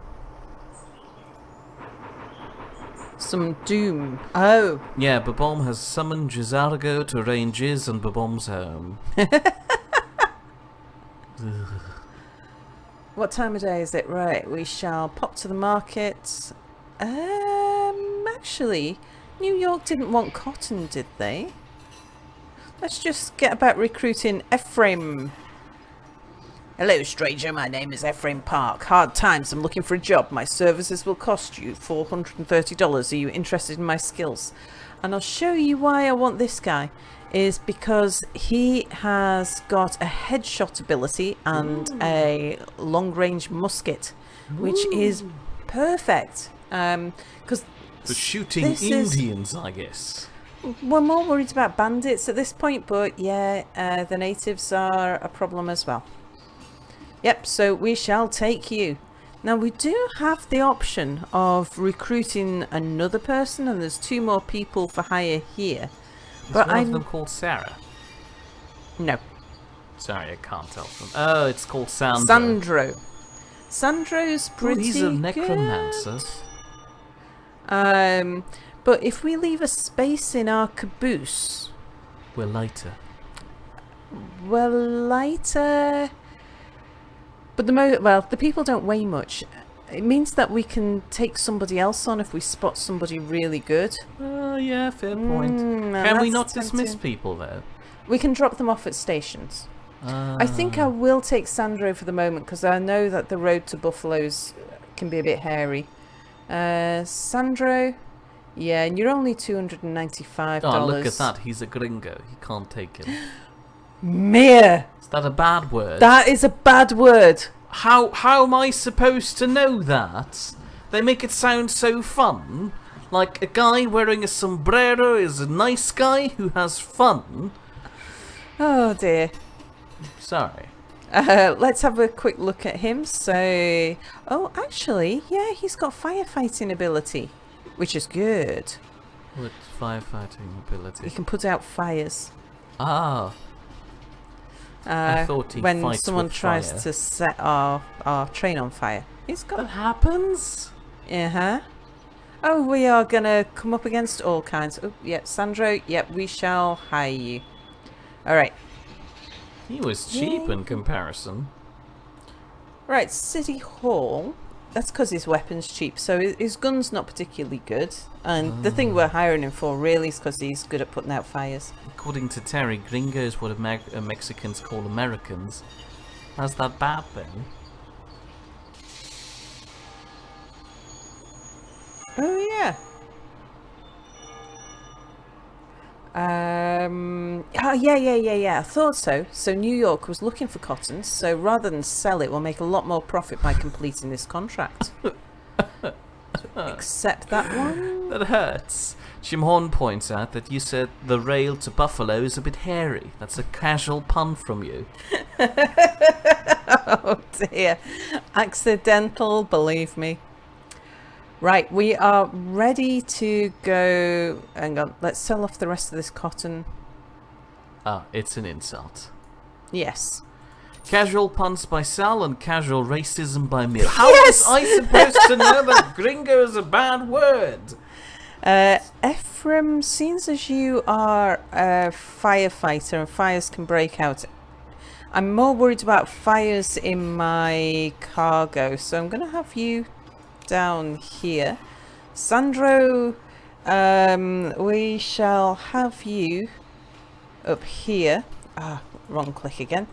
Some Doom. Oh. Yeah, Babom has summoned Jizargo to ranges on Babom's home. What time of day is it? Right, we shall pop to the market. Actually, New York didn't want cotton, did they? Let's just get about recruiting Ephraim. Hello, stranger. My name is Ephraim Park. Hard times. I'm looking for a job. My services will cost you $430. Are you interested in my skills? And I'll show you why I want this guy. Is because he has got a headshot ability and a long-range musket, which is perfect. Because for shooting Indians, I guess. We're more worried about bandits at this point, but yeah, the natives are a problem as well. Yep, so we shall take you. Now, we do have the option of recruiting another person, and there's 2 more people for hire here. Is but one of them called Sarah? No. Sorry, I can't tell them. Oh, it's called Sandro. Sandro. Sandro's pretty he's a necromancer. Good. But if we leave a space in our caboose... We're lighter. We're lighter... But the people don't weigh much. It means that we can take somebody else on if we spot somebody really good. Oh, yeah, fair point. Can we not dismiss people, though? We can drop them off at stations. I think I will take Sandro for the moment, because I know that the road to Buffalo's can be a bit hairy. Sandro, yeah, and you're only $295. Oh, look at that. He's a gringo. He can't take him. Mere. Is that a bad word? That is a bad word. How am I supposed to know that? They make it sound so fun. Like a guy wearing a sombrero is a nice guy who has fun. Oh dear. Sorry. Let's have a quick look at him. So, oh, actually, yeah, he's got firefighting ability, which is good. What firefighting ability? He can put out fires. Ah. I thought he when fights someone with tries fire. to set our train on fire. He's got... That happens? Uh-huh. Oh, we are going to come up against all kinds. Oh, yep, Sandro, yep, we shall hire you. All right. He was cheap in comparison. Right, City Hall. That's because his weapon's cheap, so his gun's not particularly good. And the thing we're hiring him for really is because he's good at putting out fires. According to Terry, gringos what Mexicans call Americans. How's that bad then? Oh, yeah. Oh, yeah. I thought so. So New York was looking for cotton, so rather than sell it, we'll make a lot more profit by completing this contract. Accept that one. That hurts. Jim Horn points out that you said the rail to Buffalo is a bit hairy. That's a casual pun from you. Oh dear. Accidental, believe me. Right, we are ready to go. Hang on, let's sell off the rest of this cotton. Ah, it's an insult. Yes. Casual puns by Sal and casual racism by me. How was I supposed to know that gringo is a bad word? Ephraim, seems as you are a firefighter and fires can break out, I'm more worried about fires in my cargo, so I'm going to have you down here. Sandro, we shall have you up here. Ah, wrong click again.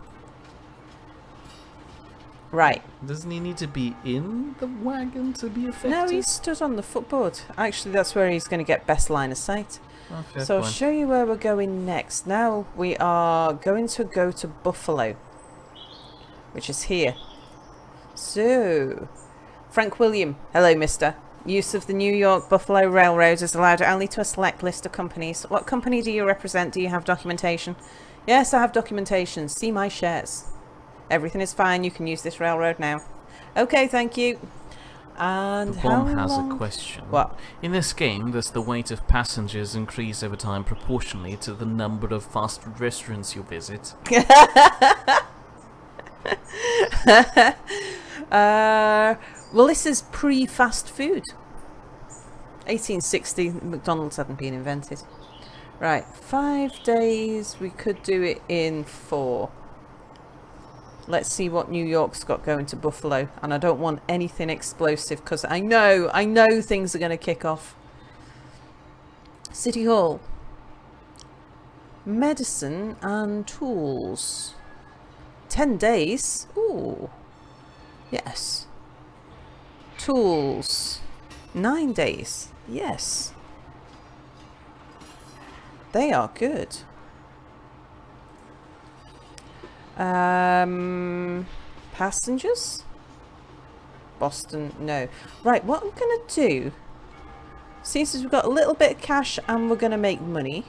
Right. Doesn't he need to be in the wagon to be effective? No, he's stood on the footboard. Actually, that's where he's going to get best line of sight. Okay, So I'll show you where we're going next. Now we are going to go to Buffalo, which is here. So, Frank William. Hello, mister. Use of the New York Buffalo Railroad is allowed only to a select list of companies. What company do you represent? Do you have documentation? Yes, I have documentation. See my shares. Everything is fine. You can use this railroad now. Okay, thank you. And the bomb has a question. What? In this game, does the weight of passengers increase over time proportionally to the number of fast food restaurants you visit? Well, this is pre-fast food. 1860, McDonald's hadn't been invented. Right, 5 days. We could do it in 4. Let's see what New York's got going to Buffalo. And I don't want anything explosive because I know things are going to kick off. City Hall. Medicine and tools. 10 days. Ooh. Yes. Tools. 9 days. Yes. They are good. Passengers? Boston, no. Right, what I'm going to do, since we've got a little bit of cash and we're going to make money,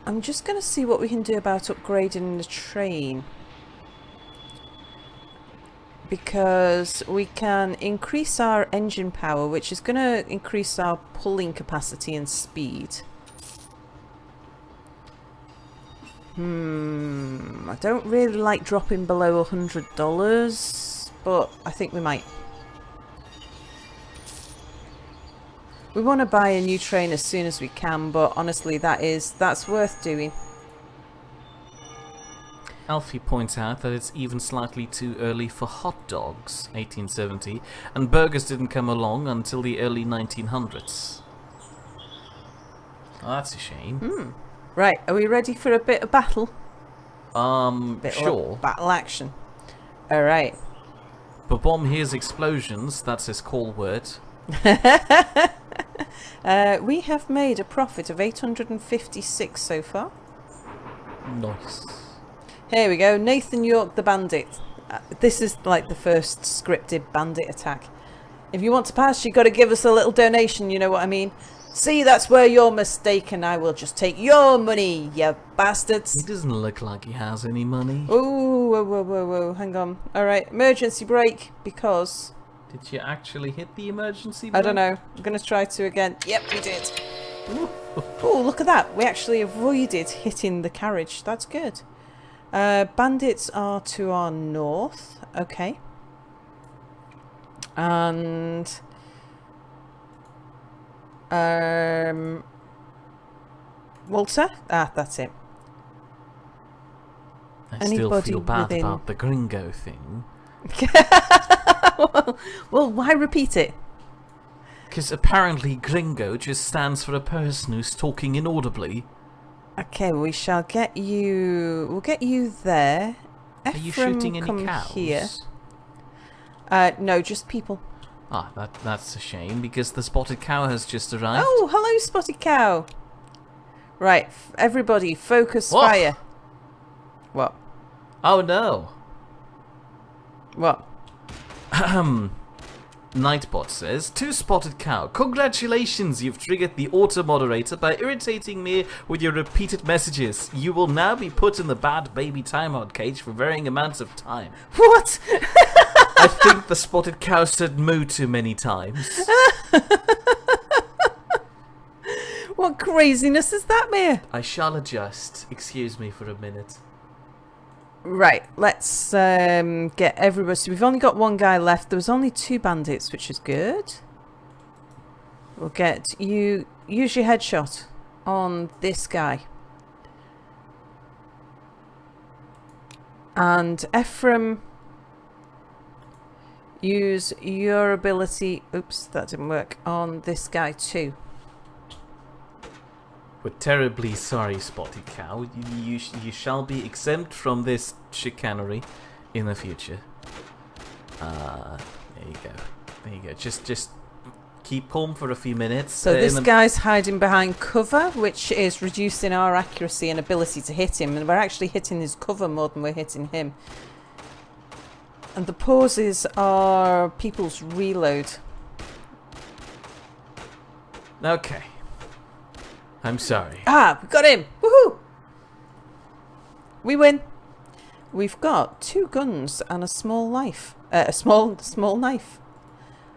I'm just going to see what we can do about upgrading the train. Because we can increase our engine power, which is going to increase our pulling capacity and speed. I don't really like dropping below $100, but I think we might. We want to buy a new train as soon as we can, but honestly, that's worth doing. Alfie points out that it's even slightly too early for hot dogs, 1870, and burgers didn't come along until the early 1900s. Oh, that's a shame. Right, are we ready for a bit of battle? Sure. Battle action. All right. Babom hears explosions, that's his call word. We have made a profit of 856 so far. Nice. Here we go, Nathan York the Bandit. This is like the first scripted bandit attack. If you want to pass, you've got to give us a little donation, you know what I mean? See, that's where you're mistaken. I will just take your money, you bastards. He doesn't look like he has any money. Ooh, whoa, hang on. Alright, emergency brake, because... Did you actually hit the emergency brake? I don't know. I'm going to try to again. Yep, we did. Oh, look at that. We actually avoided hitting the carriage. That's good. Bandits are to our north. Okay. And... Walter? Ah, that's it. I still feel bad about the gringo thing. well, why repeat it? Because apparently gringo just stands for a person who's talking inaudibly. Okay, we shall get you... We'll get you there. Are you shooting any cows? Here. No, just people. Ah, that's a shame, because the spotted cow has just arrived. Oh, hello, Spotted Cow. Right, everybody, focus Whoa. fire. What? Oh no. What? Nightbot says, to Spotted Cow, congratulations, you've triggered the auto-moderator by irritating me with your repeated messages. You will now be put in the bad baby timeout cage for varying amounts of time. What? I think the Spotted Cow said moo too many times. What craziness is that, Mia? I shall adjust. Excuse me for a minute. Right, let's get everybody. So we've only got one guy left. There was only 2 bandits, which is good. We'll get you. Use your headshot on this guy. And Ephraim, use your ability. Oops, that didn't work. On this guy too. We're terribly sorry, Spotted Cow. You shall be exempt from this chicanery in the future. There you go. There you go. Just keep calm for a few minutes. So this guy's hiding behind cover, which is reducing our accuracy and ability to hit him. And we're actually hitting his cover more than we're hitting him. And the pauses are people's reload. Okay. I'm sorry. Ah, we got him! Woohoo! We win. We've got 2 guns and a small knife. A small knife.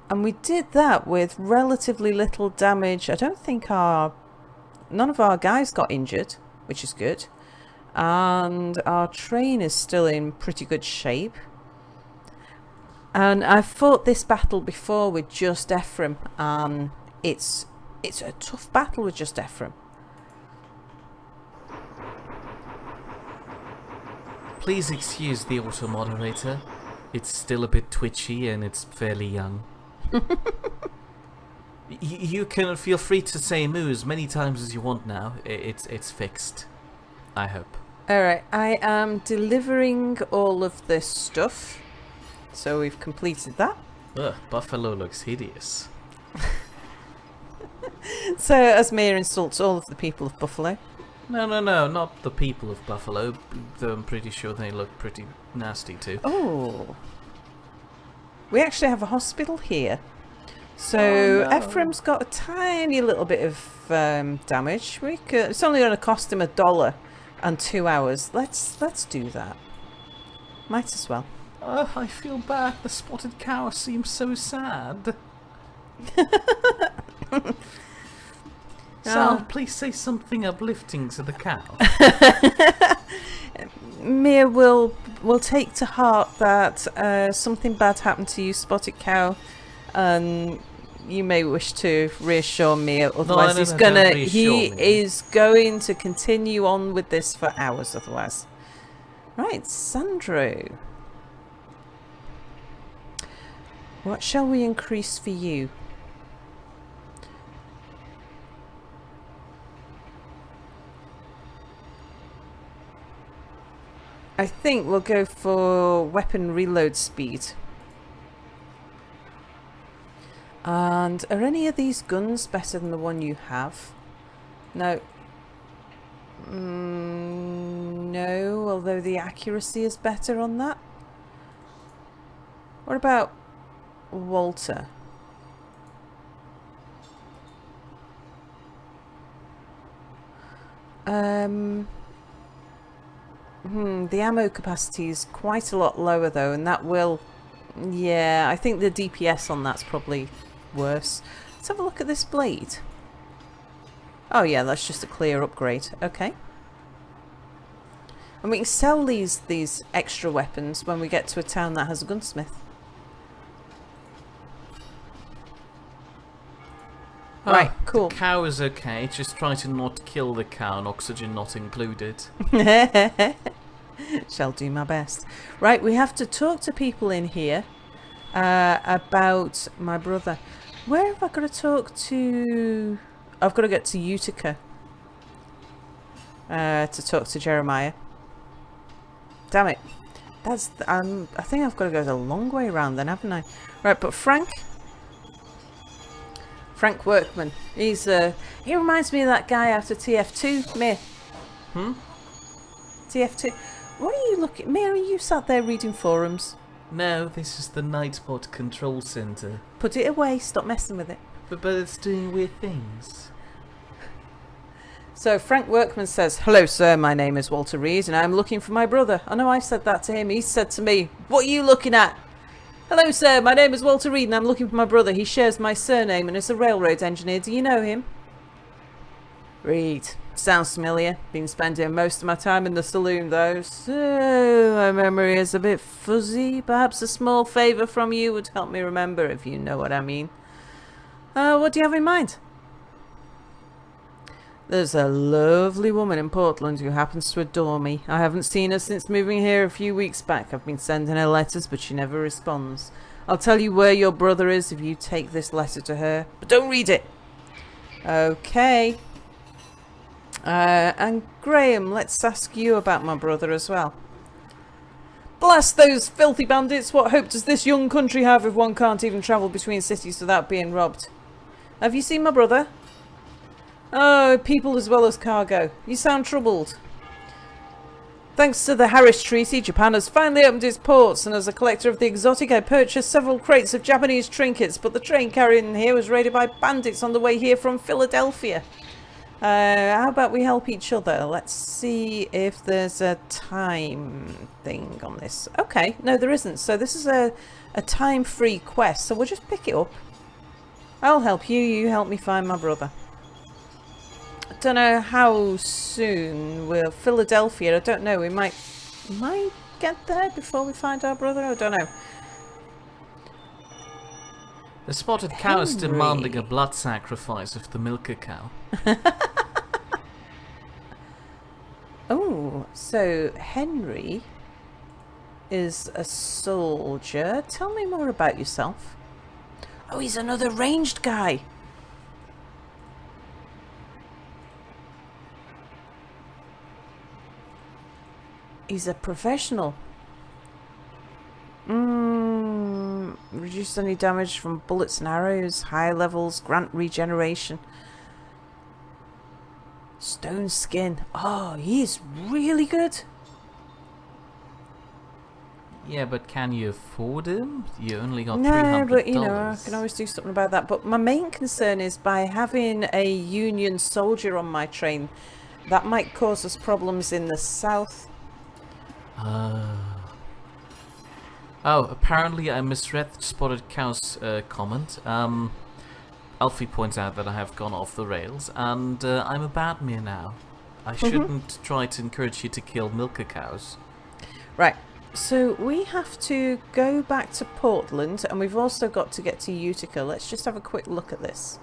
And we did that with relatively little damage. I don't think none of our guys got injured, which is good. And our train is still in pretty good shape. And I've fought this battle before with just Ephraim. It's a tough battle with just Ephraim. Please excuse the auto-moderator. It's still a bit twitchy and it's fairly young. You can feel free to say moo as many times as you want now. It's fixed. I hope. Alright, I am delivering all of this stuff. So we've completed that. Ugh, Buffalo looks hideous. So Asmir insults all of the people of Buffalo. No, not the people of Buffalo. Though I'm pretty sure they look pretty nasty too. Oh. We actually have a hospital here. So Ephraim's got a tiny little bit of damage. It's only going to cost him $1 and 2 hours. Let's do that. Might as well. I feel bad. The Spotted Cow seems so sad. Sal, please say something uplifting to the cow. Mia will take to heart that something bad happened to you, Spotted Cow, and you may wish to reassure Mia. Otherwise, he is going to continue on with this for hours. Otherwise, right, Sandro. What shall we increase for you? I think we'll go for weapon reload speed. And are any of these guns better than the one you have? No. No, although the accuracy is better on that. What about Walter? The ammo capacity is quite a lot lower though, and that will... Yeah, I think the DPS on that's probably worse. Let's have a look at this blade. Oh yeah, that's just a clear upgrade. Okay. And we can sell these extra weapons when we get to a town that has a gunsmith. Right, cool. The cow is okay, just try to not kill the cow and oxygen not included. Shall do my best. Right, we have to talk to people in here about my brother. Where have I got to talk to? I've got to get to Utica to talk to Jeremiah. Damn it. I think I've got to go the long way around then, haven't I? Right, but Frank, Frank Workman. He reminds me of that guy out of TF2, Mir. TF2. What are you looking... Mir, are you sat there reading forums? No, this is the Nightbot control center. Put it away, stop messing with it. But it's doing weird things. So Frank Workman says, "Hello sir, my name is Walter Reed and I'm looking for my brother." I know I said that to him. He said to me, "What are you looking at?" "Hello sir, my name is Walter Reed and I'm looking for my brother. He shares my surname and is a railroad engineer. Do you know him?" Reed. Sounds familiar. Been spending most of my time in the saloon though, so my memory is a bit fuzzy. Perhaps a small favour from you would help me remember, if you know what I mean. What do you have in mind? "There's a lovely woman in Portland who happens to adore me. I haven't seen her since moving here a few weeks back. I've been sending her letters, but she never responds. I'll tell you where your brother is if you take this letter to her, but don't read it." Okay. And Graham, let's ask you about my brother as well. "Blast those filthy bandits! What hope does this young country have if one can't even travel between cities without being robbed? Have you seen my brother?" "Oh, people as well as cargo. You sound troubled." "Thanks to the Harris Treaty, Japan has finally opened its ports, and as a collector of the exotic, I purchased several crates of Japanese trinkets, but the train carrying here was raided by bandits on the way here from Philadelphia. How about we help each other? Let's see if there's a time thing on this." Okay, no there isn't. So this is a time-free quest, so we'll just pick it up. I'll help you, you help me find my brother. I don't know how soon we'll... Philadelphia, I don't know. We might get there before we find our brother. I don't know. The spotted cow is Henry. demanding a blood sacrifice of the milker cow. Oh, so Henry is a soldier. Tell me more about yourself. Oh, he's another ranged guy. He's a professional. Reduce any damage from bullets and arrows, high levels, grant regeneration. Stone skin. Oh, he's really good. Yeah, but can you afford him? You only got $300. No, but you know, I can always do something about that. But my main concern is by having a Union soldier on my train, that might cause us problems in the south. Oh, apparently I misread Spotted Cow's comment. Alfie points out that I have gone off the rails, and I'm a bad mare now. I shouldn't try to encourage you to kill milker cows. Right, so we have to go back to Portland, and we've also got to get to Utica. Let's just have a quick look at this.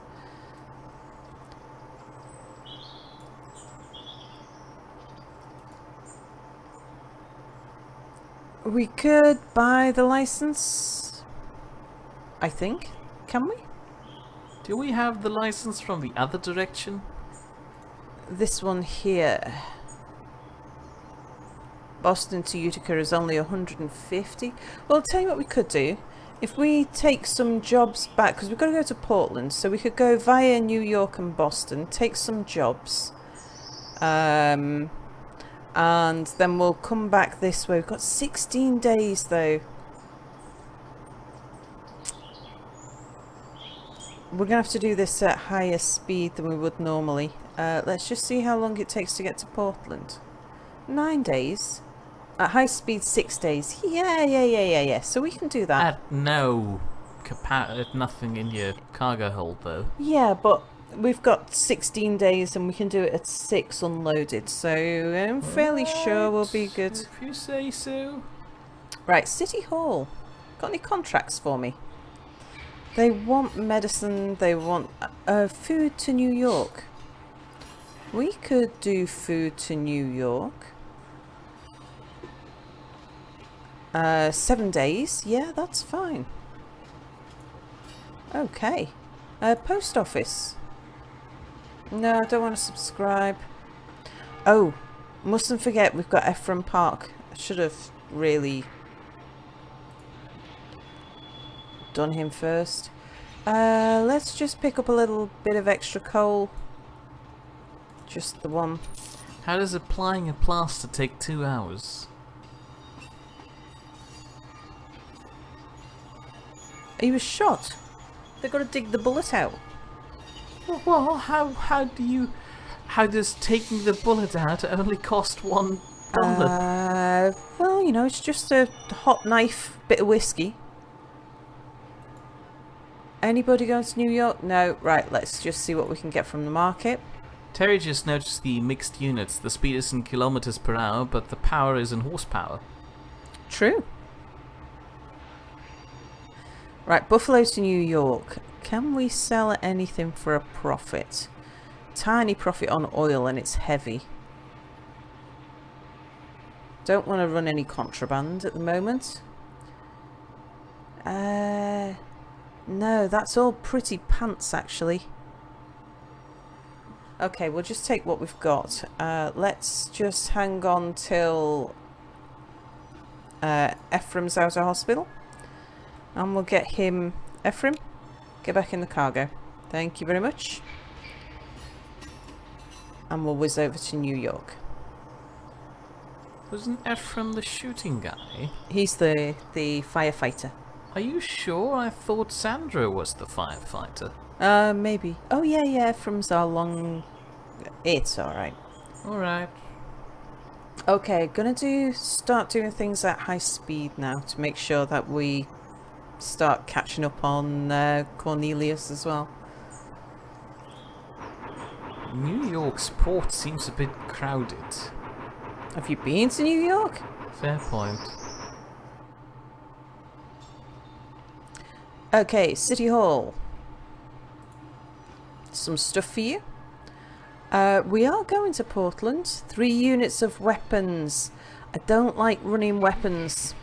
We could buy the license, I think. Can we? Do we have the license from the other direction? This one here. Boston to Utica is only 150. Well, I'll tell you what we could do. If we take some jobs back, because we've got to go to Portland, so we could go via New York and Boston, take some jobs. And then we'll come back this way. We've got 16 days though. We're going to have to do this at higher speed than we would normally. Let's just see how long it takes to get to Portland. 9 days. At high speed, 6 days. Yeah. So we can do that. At no nothing in your cargo hold though. Yeah, but we've got 16 days and we can do it at 6 unloaded. So I'm fairly sure we'll be good. If you say so. Right, City Hall. Got any contracts for me? They want medicine, they want food to New York. We could do food to New York. 7 days, yeah, that's fine. Okay. Post office. No, I don't want to subscribe. Oh, mustn't forget we've got Ephraim Park. I should have really done him first. Let's just pick up a little bit of extra coal. Just the one. How does applying a plaster take 2 hours? He was shot. They've got to dig the bullet out. Well, how does taking the bullet out only cost $1? Well, you know, it's just a hot knife, bit of whiskey. Anybody going to New York? No. Right, let's just see what we can get from the market. Terry just noticed the mixed units. The speed is in kilometers per hour, but the power is in horsepower. True. Right, Buffalo to New York. Can we sell anything for a profit? Tiny profit on oil, and it's heavy. Don't want to run any contraband at the moment. No, that's all pretty pants actually. Okay, we'll just take what we've got. Let's just hang on till Ephraim's out of hospital. And we'll get him... Ephraim, get back in the cargo. Thank you very much. And we'll whiz over to New York. Wasn't Ephraim the shooting guy? He's the firefighter. Are you sure? I thought Sandra was the firefighter. Maybe. Oh yeah, Ephraim's our long... It's alright. Alright. Okay, gonna start doing things at high speed now to make sure that we start catching up on Cornelius as well. New York's port seems a bit crowded. Have you been to New York? Fair point. Okay, City Hall. Some stuff for you. We are going to Portland. 3 units of weapons. I don't like running weapons.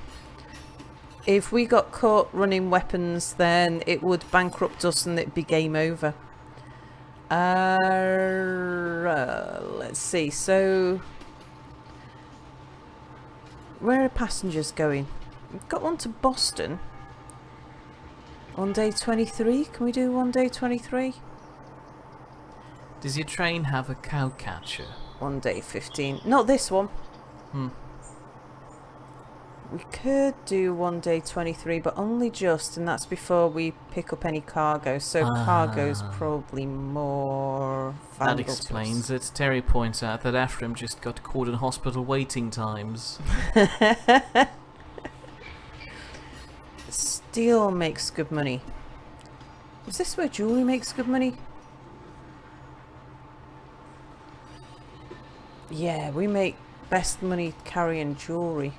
If we got caught running weapons, then it would bankrupt us and it'd be game over. Let's see. So, where are passengers going? We've got one to Boston. 1 day 23. Can we do 1 day 23? Does your train have a cow catcher? 1 day 15. Not this one. We could do 1 day 23, but only just, and that's before we pick up any cargo. So cargo's probably more valuable. That explains it. Terry points out that Ephraim just got caught in hospital waiting times. Steel makes good money. Is this where jewellery makes good money? Yeah, we make best money carrying jewellery.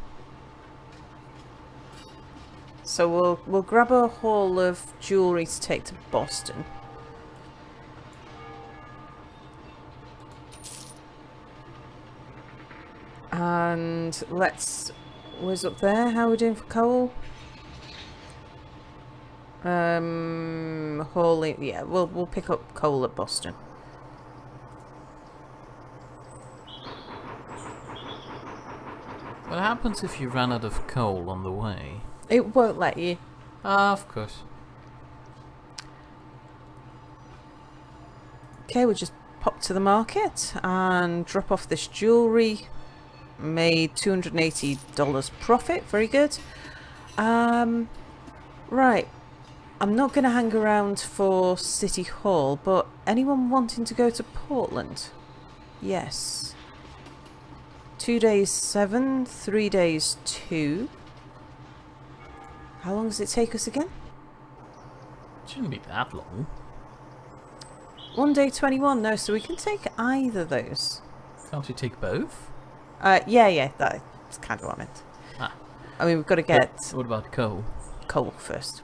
So we'll grab a haul of jewellery to take to Boston. And let's... Where's up there? How are we doing for coal? Hauling... Yeah, we'll pick up coal at Boston. What happens if you run out of coal on the way? It won't let you. Ah, of course. Okay, we'll just pop to the market and drop off this jewellery. Made $280 profit. Very good. Right. I'm not going to hang around for City Hall, but anyone wanting to go to Portland? Yes. 2 days 7, 3 days 2. How long does it take us again? Shouldn't be that long. 1 day 21. No, so we can take either of those. Can't you take both? Yeah, that's kind of what I meant. Ah. I mean, we've got to get What about coal? coal first.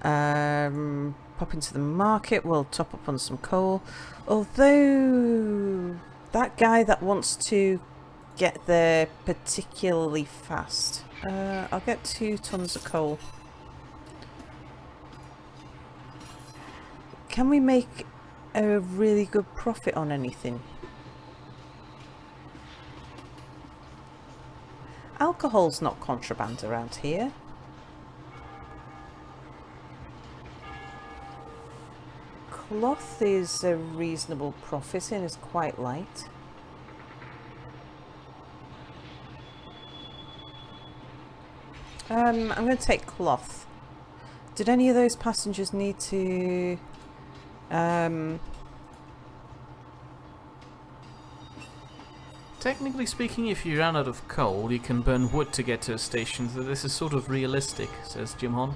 Pop into the market. We'll top up on some coal. Although that guy that wants to get there particularly fast. I'll get 2 tons of coal. Can we make a really good profit on anything? Alcohol's not contraband around here. Cloth is a reasonable profit and is quite light. I'm going to take cloth. Did any of those passengers need to... Technically speaking, if you ran out of coal, you can burn wood to get to a station, so this is sort of realistic, says Jim Hon.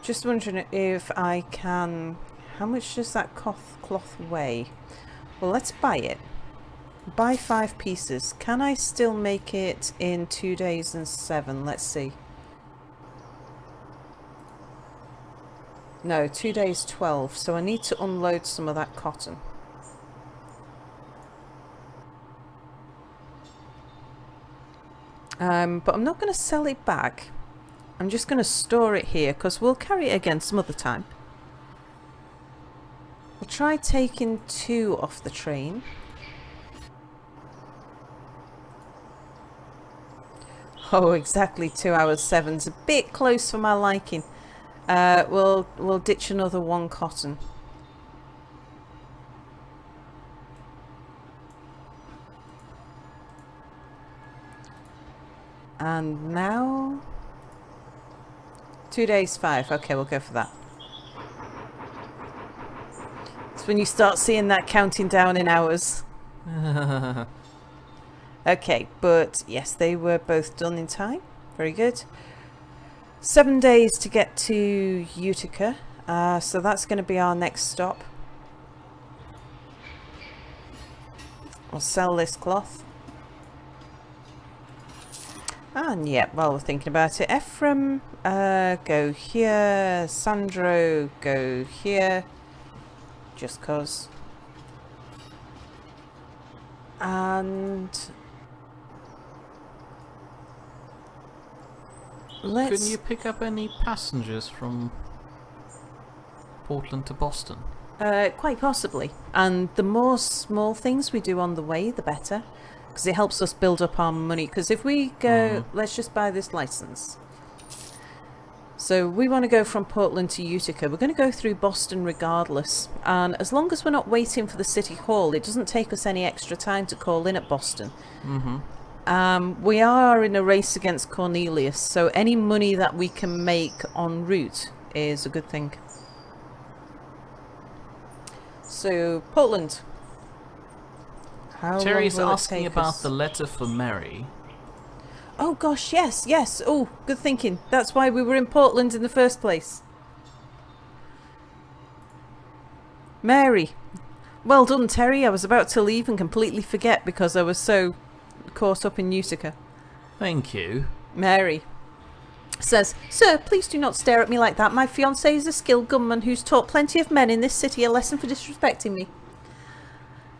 Just wondering if I can... How much does that cloth weigh? Well, let's buy it. Buy 5 pieces. Can I still make it in 2 days and 7? Let's see. No, 2 days 12. So I need to unload some of that cotton. But I'm not going to sell it back. I'm just going to store it here because we'll carry it again some other time. We'll try taking 2 off the train. Oh, exactly 2 hours 7's a bit close for my liking. We'll ditch another 1 cotton. And now 2 days 5. Okay, we'll go for that. It's when you start seeing that counting down in hours. Okay, but yes, they were both done in time. Very good. 7 days to get to Utica. So that's going to be our next stop. I'll sell this cloth. And yeah, while we're thinking about it, Ephraim, go here. Sandro, go here. Just cause. And couldn't you pick up any passengers from Portland to Boston? Quite possibly. And the more small things we do on the way, the better. Because it helps us build up our money. Because if we go, let's just buy this license. So we want to go from Portland to Utica. We're going to go through Boston regardless. And as long as we're not waiting for the city hall, it doesn't take us any extra time to call in at Boston. We are in a race against Cornelius, so any money that we can make en route is a good thing. So, Portland. How Terry's long will it asking take about us? the letter for Mary. Oh gosh, yes. Oh, good thinking. That's why we were in Portland in the first place. Mary. Well done, Terry. I was about to leave and completely forget because I was so caught up in Utica. Thank you. Mary says, "Sir, please do not stare at me like that. My fiancé is a skilled gunman who's taught plenty of men in this city a lesson for disrespecting me."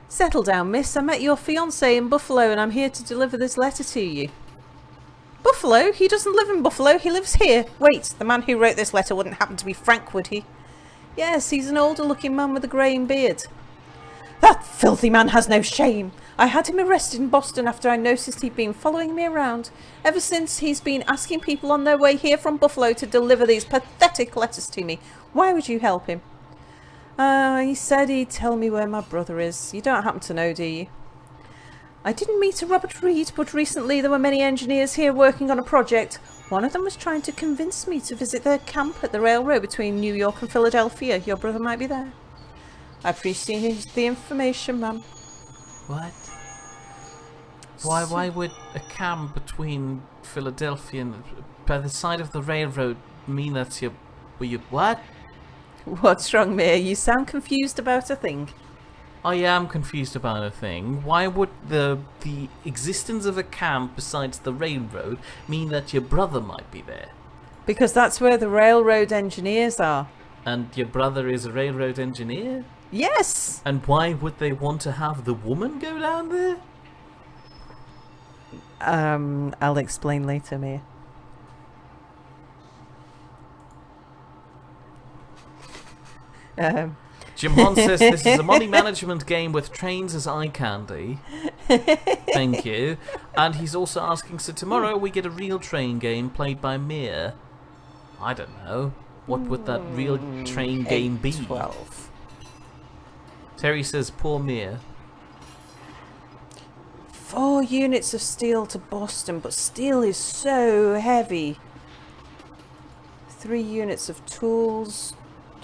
"Settle down, miss. I met your fiancé in Buffalo and I'm here to deliver this letter to you." "Buffalo? He doesn't live in Buffalo. He lives here." "Wait, the man who wrote this letter wouldn't happen to be Frank, would he?" "Yes, he's an older looking man with a greying beard." "That filthy man has no shame. I had him arrested in Boston after I noticed he'd been following me around. Ever since, he's been asking people on their way here from Buffalo to deliver these pathetic letters to me. Why would you help him?" He said he'd tell me where my brother is. You don't happen to know, do you?" "I didn't meet a Robert Reed, but recently there were many engineers here working on a project. One of them was trying to convince me to visit their camp at the railroad between New York and Philadelphia. Your brother might be there." "I appreciate the information, ma'am." What? Why would a camp between Philadelphia and by the side of the railroad mean that you what? "What's wrong, Mayor? You sound confused about a thing." I am confused about a thing. Why would the existence of a camp besides the railroad mean that your brother might be there? "Because that's where the railroad engineers are." And your brother is a railroad engineer? "Yes." And why would they want to have the woman go down there? I'll explain later, Mia. Jim Hon says this is a money management game with trains as eye candy. Thank you. And he's also asking, so tomorrow we get a real train game played by Mir. I don't know. What would that real train game be? 12. Terry says, poor Mir. 4 units of steel to Boston, but steel is so heavy. 3 units of tools.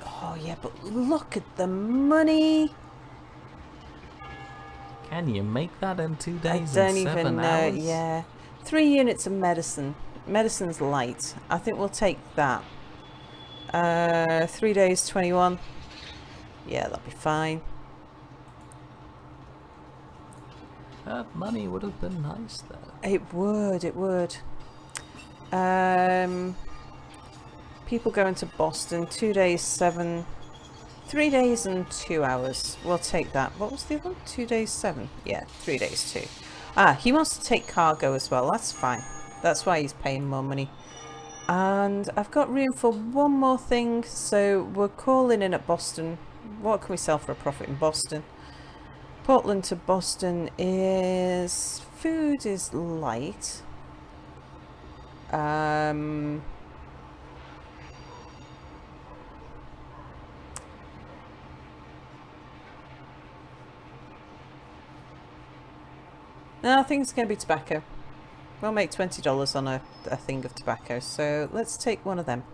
Oh yeah, but look at the money. Can you make that in 2 days I don't and 7 even know. hours? Yeah, 3 units of medicine. Medicine's light. I think we'll take that. 3 days, 21. Yeah, that'll be fine. That money would have been nice, though. It would. It would. People going to Boston. 2 days, 7. 3 days and 2 hours. We'll take that. What was the other one? 2 days, 7. Yeah, 3 days, 2. Ah, he wants to take cargo as well. That's fine. That's why he's paying more money. And I've got room for one more thing. So we're calling in at Boston. What can we sell for a profit in Boston? Portland to Boston is... Food is light. No, I think it's going to be tobacco. We'll make $20 on a thing of tobacco. So let's take one of them.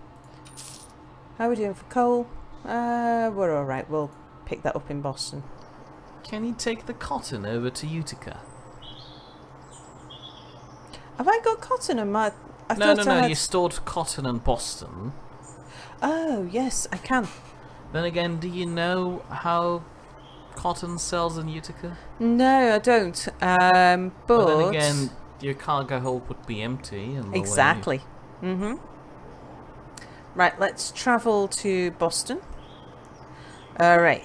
How are we doing for coal? We're alright. We'll pick that up in Boston. Can you take the cotton over to Utica? Have I got cotton in my... No, you stored cotton in Boston. Oh, yes, I can. Then again, do you know how cotton sells in Utica? No, I don't. But then again, your cargo hold would be empty. Exactly. Right, let's travel to Boston. Alright.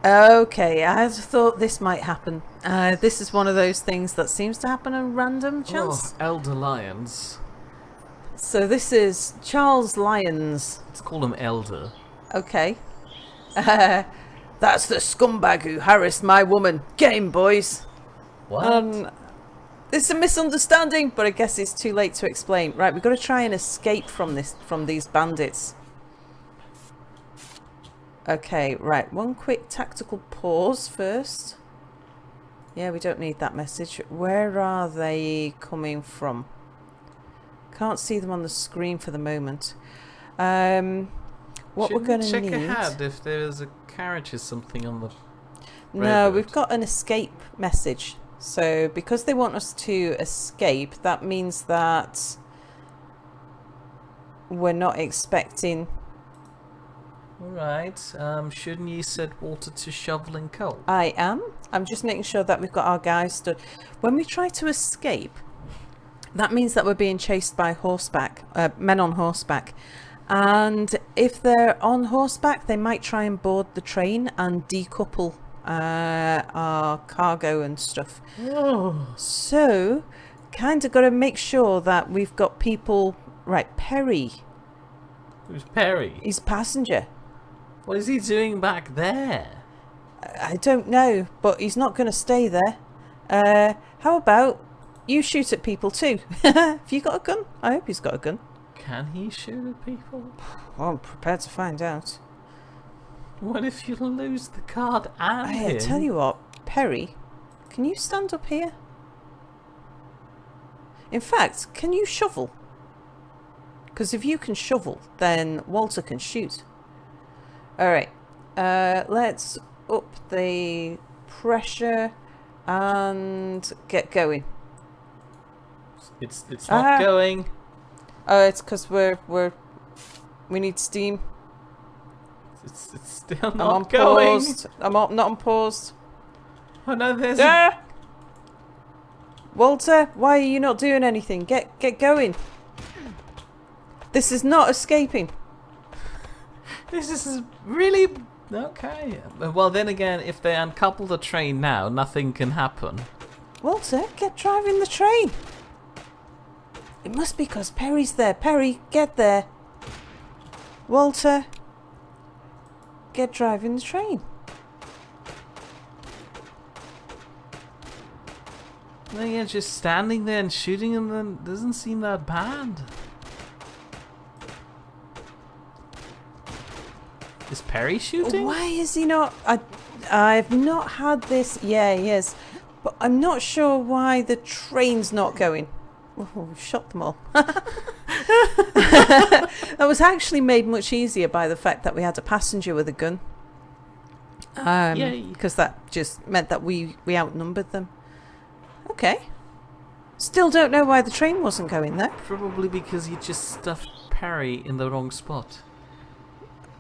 Okay, I thought this might happen. This is one of those things that seems to happen on random chance. Oh, Elder Lions. So this is Charles Lyons. Let's call him Elder. Okay. That's the scumbag who harassed my woman. Get him, boys. What? It's a misunderstanding, but I guess it's too late to explain. Right, we've got to try and escape from these bandits. Okay, right. One quick tactical pause first. Yeah, we don't need that message. Where are they coming from? Can't see them on the screen for the moment. What we're going to need... Check ahead if there's a carriage or something on the No, railroad. we've got an escape message. So because they want us to escape, that means that we're not expecting... Alright, shouldn't you set Walter to shoveling coal? I am. I'm just making sure that we've got our guys stood. When we try to escape, that means that we're being chased by men on horseback. And if they're on horseback, they might try and board the train and decouple our cargo and stuff. Oh. So, kind of got to make sure that we've got people... Right, Perry. Who's Perry? He's a passenger. What is he doing back there? I don't know, but he's not going to stay there. How about you shoot at people too? Have you got a gun? I hope he's got a gun. Can he shoot at people? Well, I'm prepared to find out. What if you lose the card and him? I tell you what, Perry, can you stand up here? In fact, can you shovel? Because if you can shovel, then Walter can shoot. Alright, let's up the pressure and get going. It's not going. Oh, it's because we need steam. It's still I'm not on going. paused. Not on paused. Oh no, there's Walter, why are you not doing anything? Get going. This is not escaping. This is really... Okay. Well, then again, if they uncouple the train now, nothing can happen. Walter, get driving the train. It must be because Perry's there. Perry, get there. Walter, get driving the train. No, yeah, just standing there and shooting them then doesn't seem that bad. Is Perry shooting? Why is he not? I've not had this. Yeah, he is. But I'm not sure why the train's not going. Oh, we've shot them all. That was actually made much easier by the fact that we had a passenger with a gun. Because that just meant that we outnumbered them. Okay. Still don't know why the train wasn't going there. Probably because you just stuffed Perry in the wrong spot.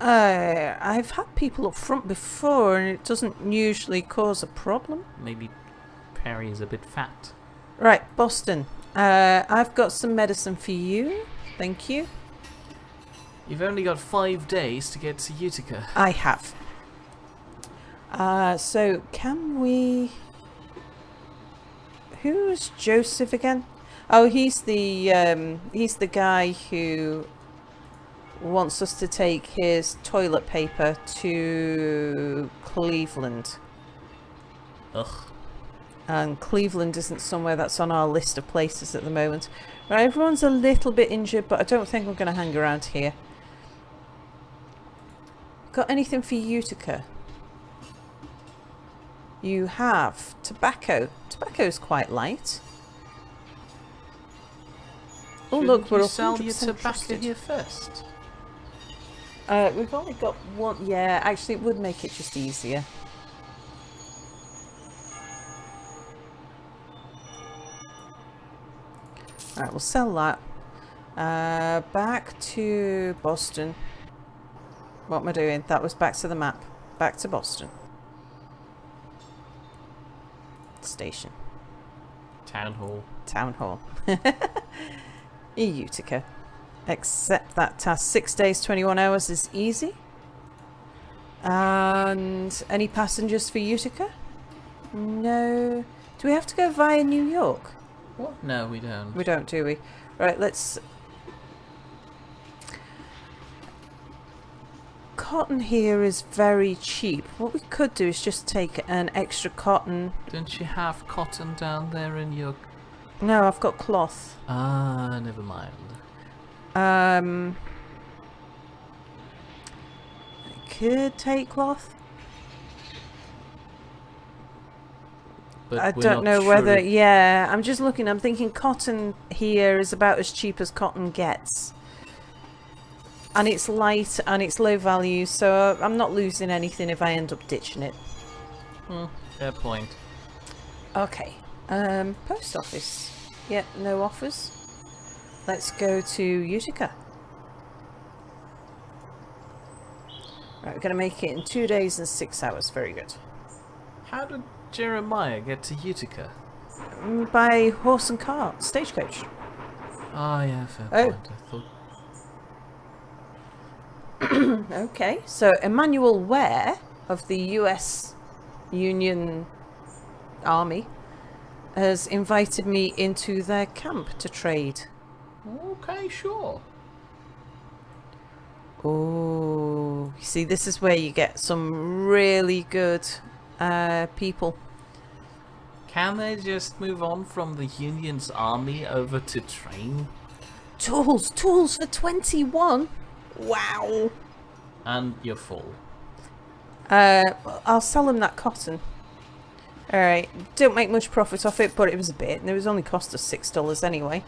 I've had people up front before and it doesn't usually cause a problem. Maybe Perry is a bit fat. Right, Boston. I've got some medicine for you. Thank you. You've only got 5 days to get to Utica. I have. So can we... Who's Joseph again? Oh, he's the guy who wants us to take his toilet paper to Cleveland. Ugh. And Cleveland isn't somewhere that's on our list of places at the moment. Right, everyone's a little bit injured, but I don't think we're going to hang around here. Got anything for Utica? You have tobacco. Tobacco's quite light. Oh look, we're 100% sell your tobacco trusted. here first. We've only got one. Yeah, actually, it would make it just easier. Alright, we'll sell that. Back to Boston. What am I doing? That was back to the map. Back to Boston. Station. Town hall. Town hall. Utica. Accept that task. 6 days, 21 hours is easy. And any passengers for Utica? No. Do we have to go via New York? What? No, we don't. We don't, do we? Right, let's... Cotton here is very cheap. What we could do is just take an extra cotton. Don't you have cotton down there in your... No, I've got cloth. Ah, never mind. I could take cloth. But I we're don't not know sure whether... if- Yeah, I'm just looking. I'm thinking cotton here is about as cheap as cotton gets. And it's light and it's low value, so I'm not losing anything if I end up ditching it. Fair point. Okay. Post office. Yep, no offers. Let's go to Utica. Right, we're going to make it in 2 days and 6 hours. Very good. How did Jeremiah get to Utica? By horse and cart, stagecoach. Ah, yeah, fair Oh. point. I thought... Okay, so Emmanuel Ware of the US Union Army has invited me into their camp to trade. Okay, sure. Oh, you see, this is where you get some really good people. Can they just move on from the Union's army over to train? Tools for 21. Wow. And you're full. I'll sell them that cotton. Alright, don't make much profit off it, but it was a bit, and it was only cost us $6 anyway.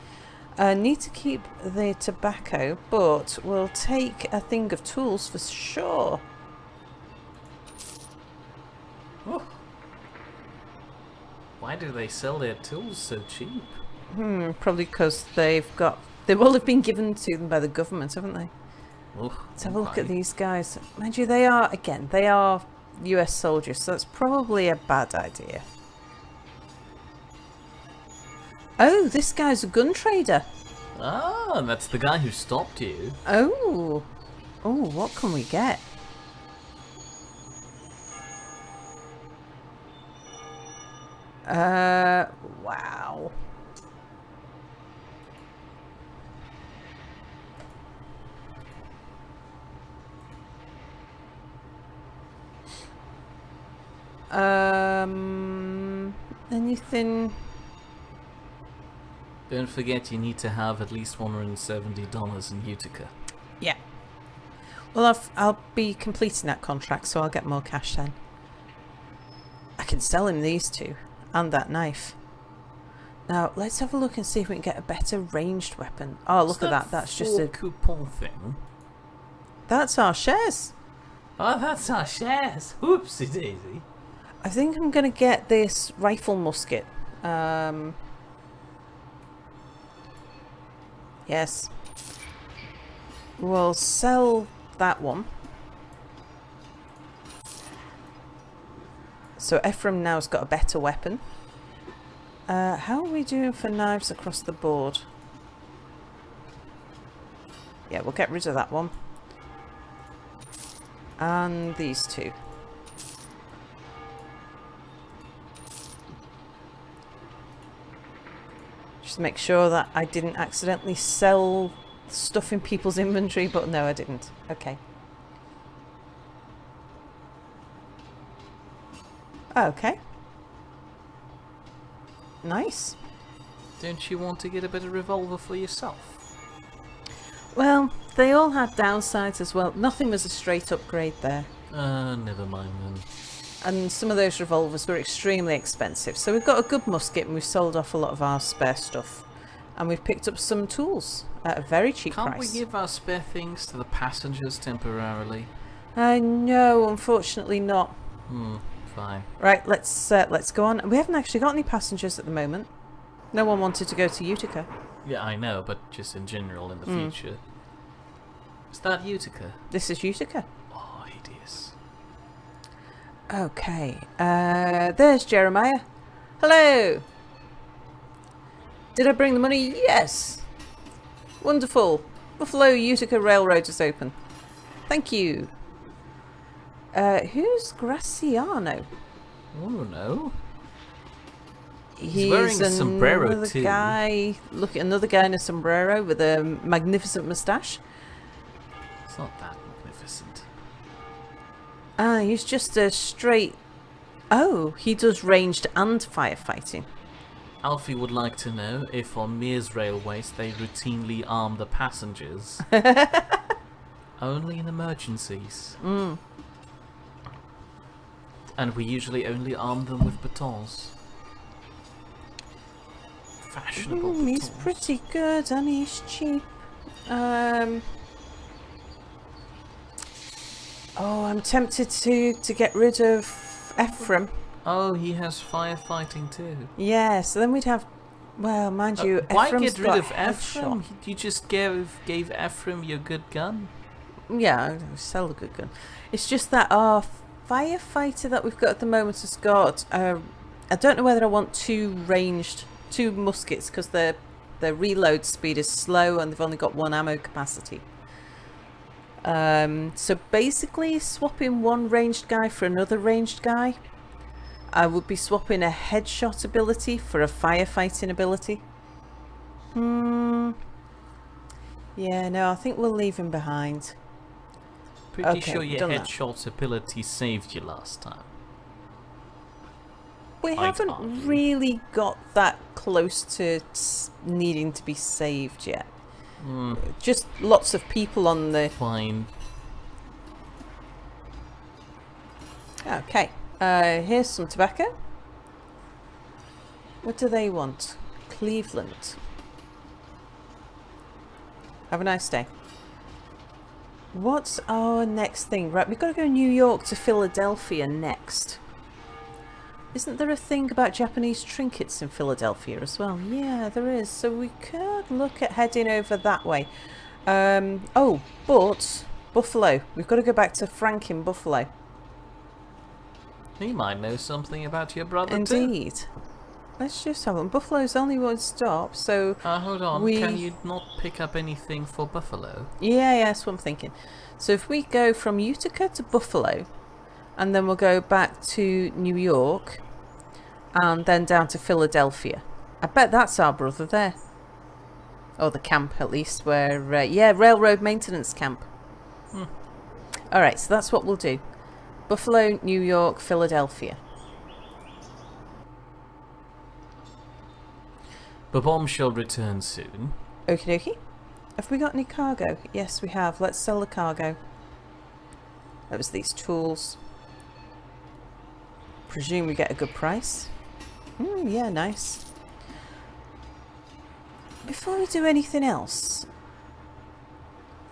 Need to keep the tobacco, but we'll take a thing of tools for sure. Oh. Why do they sell their tools so cheap? Probably because they will have been given to them by the government, haven't they? Oh, Let's have a look at these guys. Mind you, they are US soldiers, so that's probably a bad idea. Oh, this guy's a gun trader. Ah, that's the guy who stopped you. Oh, what can we get? Wow. Anything Don't forget you need to have at least $170 in Utica. Yeah. Well, I'll be completing that contract, so I'll get more cash then. I can sell him these two and that knife. Now, let's have a look and see if we can get a better ranged weapon. Oh, look at that. That's just a coupon thing. That's our shares. Oh, that's our shares. Oopsie daisy. I think I'm going to get this rifle musket. Yes. We'll sell that one. So Ephraim now's got a better weapon. How are we doing for knives across the board? Yeah, we'll get rid of that one. And these two. Just make sure that I didn't accidentally sell stuff in people's inventory, but no, I didn't. Okay. Okay. Nice. Don't you want to get a better revolver for yourself? Well, they all had downsides as well. Nothing was a straight upgrade there. Never mind then. And some of those revolvers were extremely expensive. So we've got a good musket and we've sold off a lot of our spare stuff. And we've picked up some tools at a very cheap price. Can't we give our spare things to the passengers temporarily? No, unfortunately not. Fine. Right, let's go on. We haven't actually got any passengers at the moment. No one wanted to go to Utica. Yeah, I know, but just in general in the future. Is that Utica? This is Utica. Oh, hideous. Okay, there's Jeremiah. Hello! Did I bring the money? Yes! Wonderful. Buffalo Utica Railroad is open. Thank you. Who's Graciano? Oh no. He's wearing a sombrero too. Look at another guy in a sombrero with a magnificent moustache. It's not that magnificent. He's just a straight... Oh, he does ranged and firefighting. Alfie would like to know if on Mears Railways they routinely arm the passengers. Only in emergencies. And we usually only arm them with batons. Fashionable batons. He's pretty good and he's cheap. Oh, I'm tempted to get rid of Ephraim. Oh, he has firefighting too. Yeah, so then we'd have... Well, mind you, why Ephraim's get rid of got Ephraim? headshot. You just gave Ephraim your good gun? Yeah, I'll sell the good gun. It's just that our firefighter that we've got at the moment has got... I don't know whether I want two muskets because their reload speed is slow and they've only got one ammo capacity. So basically swapping one ranged guy for another ranged guy. I would be swapping a headshot ability for a firefighting ability. Yeah, no, I think we'll leave him behind. Pretty sure your headshot ability saved you last time. We haven't really got that close to needing to be saved yet. Just lots of people on the... Fine. Okay. Here's some tobacco. What do they want? Cleveland. Have a nice day. What's our next thing? Right, we've got to go New York to Philadelphia next. Isn't there a thing about Japanese trinkets in Philadelphia as well? Yeah, there is. So we could look at heading over that way. Oh, but Buffalo. We've got to go back to Frank in Buffalo. He might know something about your brother Indeed. too. Let's just have one. Buffalo's only one stop, so... Hold on. Can you not pick up anything for Buffalo? Yeah, that's what I'm thinking. So if we go from Utica to Buffalo, and then we'll go back to New York, and then down to Philadelphia. I bet that's our brother there. Or the camp, at least, where... yeah, railroad maintenance camp. Alright, so that's what we'll do. Buffalo, New York, Philadelphia. But Bomb shall return soon. Okie dokie. Have we got any cargo? Yes, we have. Let's sell the cargo. That was these tools. Presume we get a good price. Yeah, nice. Before we do anything else...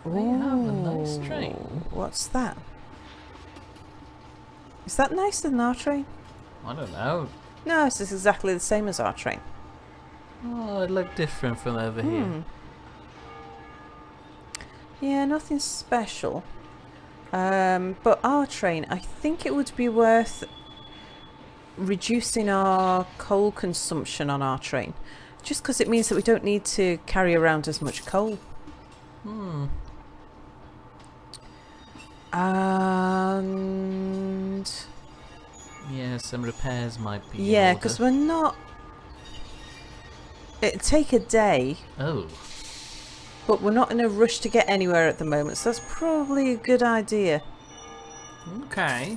We have a nice train. What's that? Is that nicer than our train? I don't know. No, this is exactly the same as our train. Oh, it looked different from over here. Yeah, nothing special. But our train, I think it would be worth reducing our coal consumption on our train. Just because it means that we don't need to carry around as much coal. And... yeah, some repairs might be yeah, because we're not... it'd take a day. Oh. But we're not in a rush to get anywhere at the moment, so that's probably a good idea. Okay.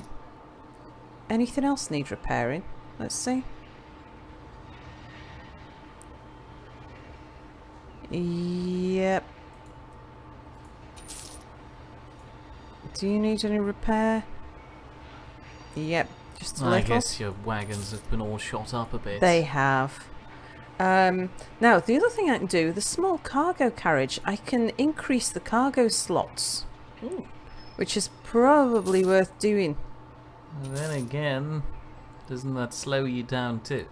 Anything else need repairing? Let's see. Yep. Do you need any repair? Yep, just a I little. guess your wagons have been all shot up a bit. They have. Now, the other thing I can do, the small cargo carriage, I can increase the cargo slots. Ooh. Which is probably worth doing. And then again, doesn't that slow you down too?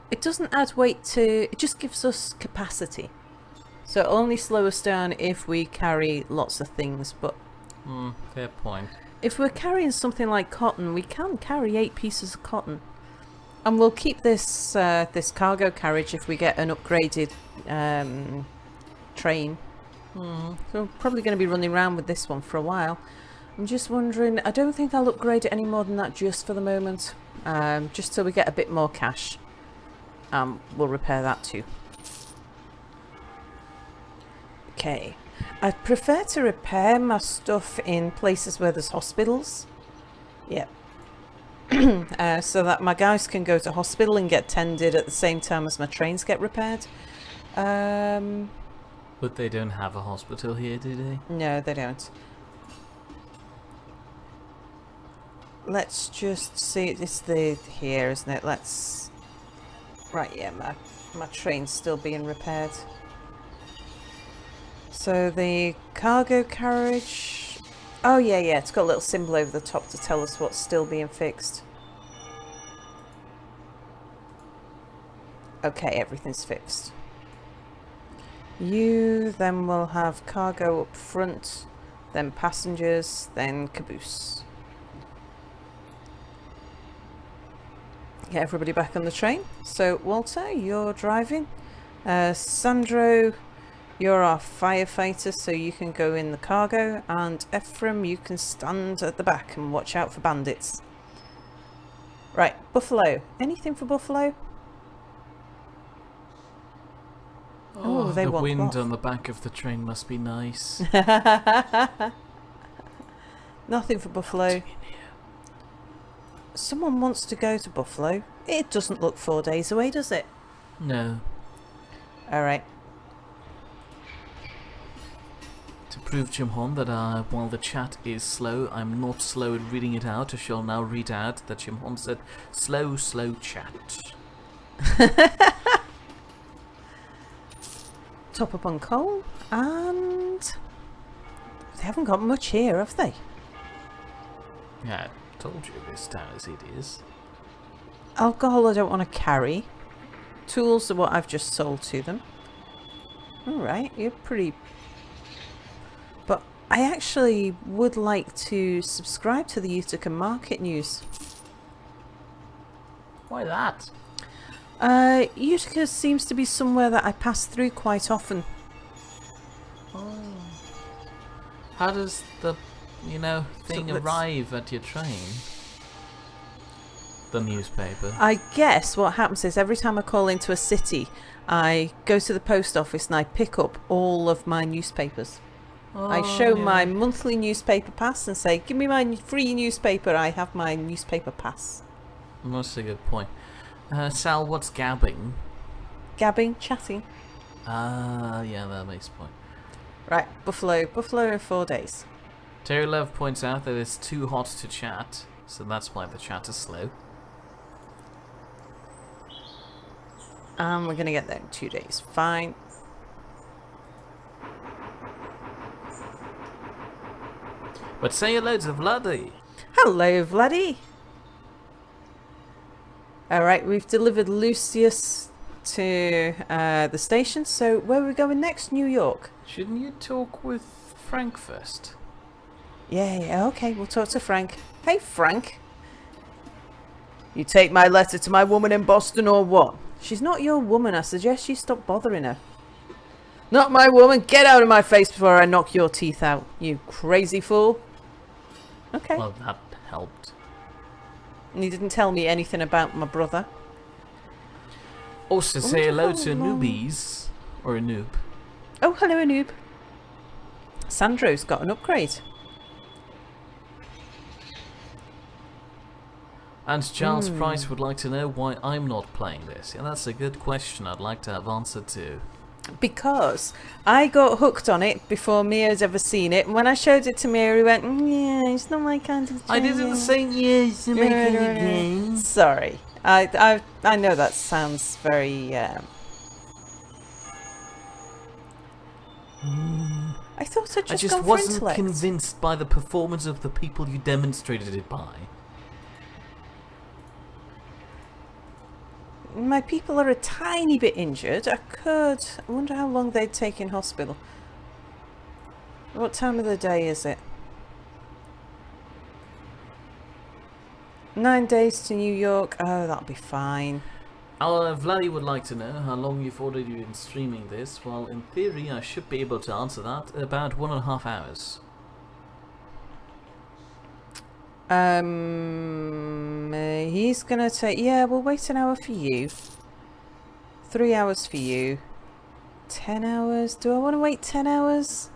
It doesn't add weight to... it just gives us capacity. So it'll only slow us down if we carry lots of things, but... fair point. if we're carrying something like cotton, we can carry 8 pieces of cotton. And we'll keep this this cargo carriage if we get an upgraded train. So we're probably going to be running around with this one for a while. I'm just wondering, I don't think I'll upgrade it any more than that just for the moment. Just till we get a bit more cash. We'll repair that too. Okay. I prefer to repair my stuff in places where there's hospitals. Yeah. So that my guys can go to hospital and get tended at the same time as my trains get repaired. But they don't have a hospital here, do they? No, they don't. Let's just see. It's here, isn't it? Let's... right, yeah, my train's still being repaired. So the cargo carriage... oh yeah, it's got a little symbol over the top to tell us what's still being fixed. Okay, everything's fixed. You then will have cargo up front, then passengers, then caboose. Get everybody back on the train. So Walter, you're driving. Sandro, you're our firefighter, so you can go in the cargo, and Ephraim, you can stand at the back and watch out for bandits. Right, Buffalo. Anything for Buffalo? Oh, they the want wind cloth. on the back of the train must be nice. Nothing for Buffalo. Someone wants to go to Buffalo. It doesn't look 4 days away, does it? No. Alright. To prove, Jimhon, that while the chat is slow, I'm not slow at reading it out. I shall now read out that Jimhon said, slow chat. Top up on coal, and they haven't got much here, have they? Yeah, I told you this town as it is. Alcohol I don't want to carry. Tools are what I've just sold to them. Alright, you're pretty... but I actually would like to subscribe to the Utica Market News. Why that? Utica seems to be somewhere that I pass through quite often. Oh. How does the, thing arrive at your train? The newspaper. I guess what happens is every time I call into a city, I go to the post office and I pick up all of my newspapers. I show my monthly newspaper pass and say, give me my free newspaper, I have my newspaper pass. That's a good point. Sal, what's gabbing? gabbing, chatting. Ah, yeah, that makes a point. Right, Buffalo in 4 days. Terry Love points out that it's too hot to chat, so that's why the chat is slow. We're going to get there in 2 days. Fine. But say hello to Vladdy. Hello, Vladdy. Alright, we've delivered Lucius to the station, so where are we going next? New York. Shouldn't you talk with Frank first? Yeah, okay, we'll talk to Frank. Hey, Frank. You take my letter to my woman in Boston or what? She's not your woman. I suggest you stop bothering her. Not my woman. Get out of my face before I knock your teeth out, you crazy fool. Okay. Well, that helped. And he didn't tell me anything about my brother. Also, say hello to newbies. Or a noob. Oh, hello, Anoob. Sandro's got an upgrade. And Charles Price would like to know why I'm not playing this. Yeah, that's a good question I'd like to have answered to. Because I got hooked on it before Mia's ever seen it. And when I showed it to Mia, he went, yeah, it's not my kind of game. I didn't say yes to making a game. Sorry. I know that sounds very... I thought I'd I just just gone for wasn't intellect. convinced by the performance of the people you demonstrated it by. My people are a tiny bit injured. I wonder how long they'd take in hospital. What time of the day is it? 9 days to New York. Oh, that'll be fine. Vladdy would like to know how long you've already been streaming this. Well, in theory, I should be able to answer that. About 1.5 hours. He's gonna take... Yeah, we'll wait an hour for you. 3 hours for you. 10 hours? Do I want to wait 10 hours?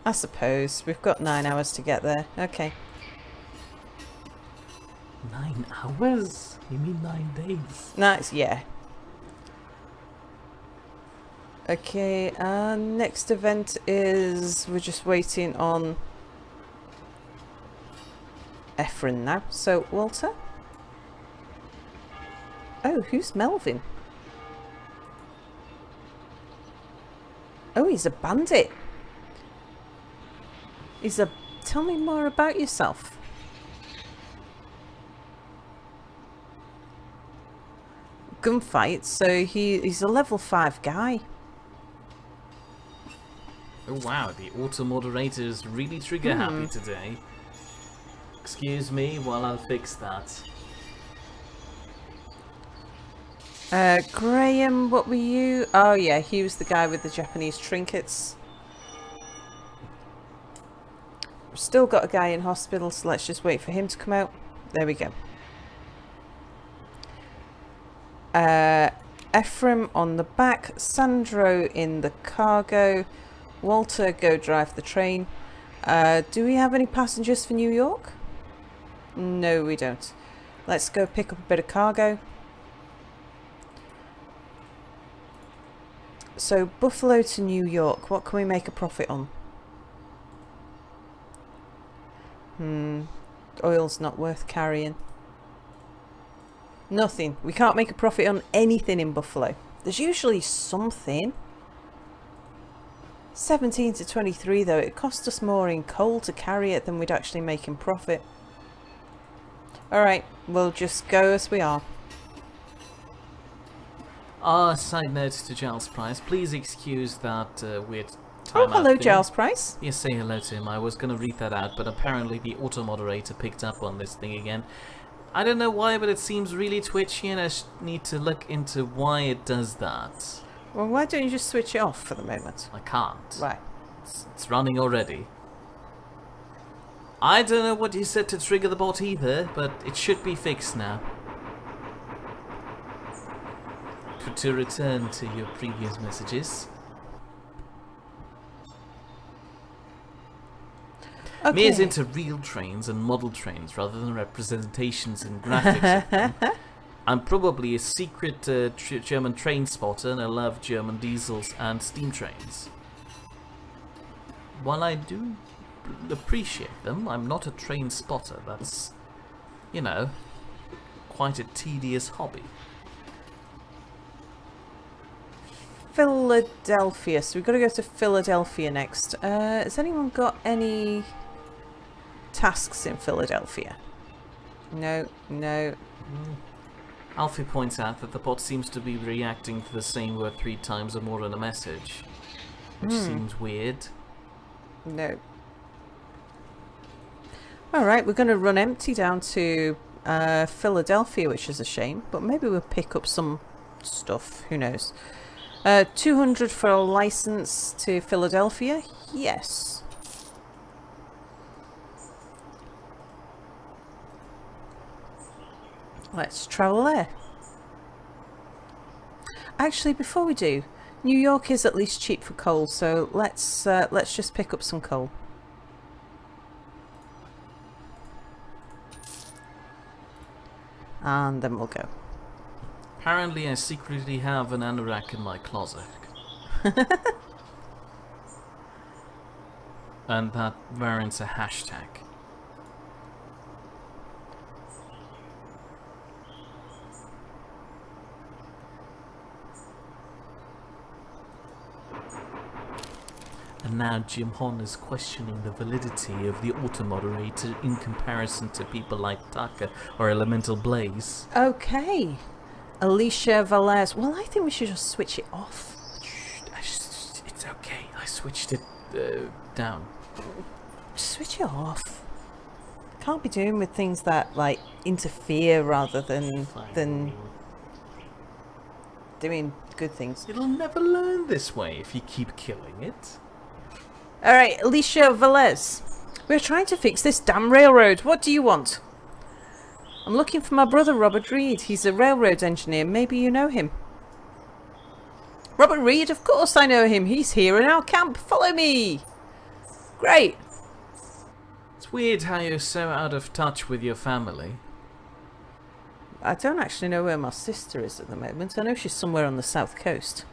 I suppose. We've got 9 hours to get there. Okay. 9 hours? You mean 9 days? Nice, yeah. Okay, next event is... We're just waiting on... Efren now. So, Walter? Oh, who's Melvin? Oh, he's a bandit. Tell me more about yourself. Gunfight, so he's a level 5 guy. Oh wow, the auto moderator is really trigger happy today. Excuse me while I'll fix that. Graham, what were you? Oh yeah, he was the guy with the Japanese trinkets. We've still got a guy in hospital, so let's just wait for him to come out. There we go. Ephraim on the back, Sandro in the cargo, Walter go drive the train. Do we have any passengers for New York? No, we don't. Let's go pick up a bit of cargo. So Buffalo to New York, what can we make a profit on? Oil's not worth carrying. Nothing. We can't make a profit on anything in Buffalo. There's usually something. 17 to 23 though, it cost us more in coal to carry it than we'd actually make in profit. Alright, we'll just go as we are. Side note to Giles Price, please excuse that weird Oh, timeout hello thing. Giles Price. Yes, say hello to him. I was going to read that out, but apparently the auto moderator picked up on this thing again. I don't know why, but it seems really twitchy and I need to look into why it does that. Well, why don't you just switch it off for the moment? I can't. Right. It's running already. I don't know what you said to trigger the bot either, but it should be fixed now. To return to your previous messages. Okay. Mia's into real trains and model trains rather than representations and graphics of them. I'm probably a secret German train spotter, and I love German diesels and steam trains. While I do appreciate them, I'm not a train spotter. That's, you know, quite a tedious hobby. Philadelphia. So we've got to go to Philadelphia next. Has anyone got any tasks in Philadelphia? No. Alfie points out that the bot seems to be reacting to the same word 3 times or more in a message, which seems weird. No. Alright, we're going to run empty down to Philadelphia, which is a shame, but maybe we'll pick up some stuff, who knows. 200 for a license to Philadelphia? Yes. Let's travel there. Actually, before we do, New York is at least cheap for coal, so let's just pick up some coal. And then we'll go. Apparently I secretly have an anorak in my closet. And that warrants a hashtag. And now Jim Hon is questioning the validity of the auto-moderator in comparison to people like Taka or Elemental Blaze. Okay. Alicia Valez. Well, I think we should just switch it off. It's okay. I switched it down. Switch it off. Can't be doing with things that like interfere rather than doing good things. It'll never learn this way if you keep killing it. All right, Alicia Velez. We're trying to fix this damn railroad. What do you want? I'm looking for my brother, Robert Reed. He's a railroad engineer. Maybe you know him. Robert Reed? Of course I know him. He's here in our camp. Follow me. Great. It's weird how you're so out of touch with your family. I don't actually know where my sister is at the moment. I know she's somewhere on the south coast.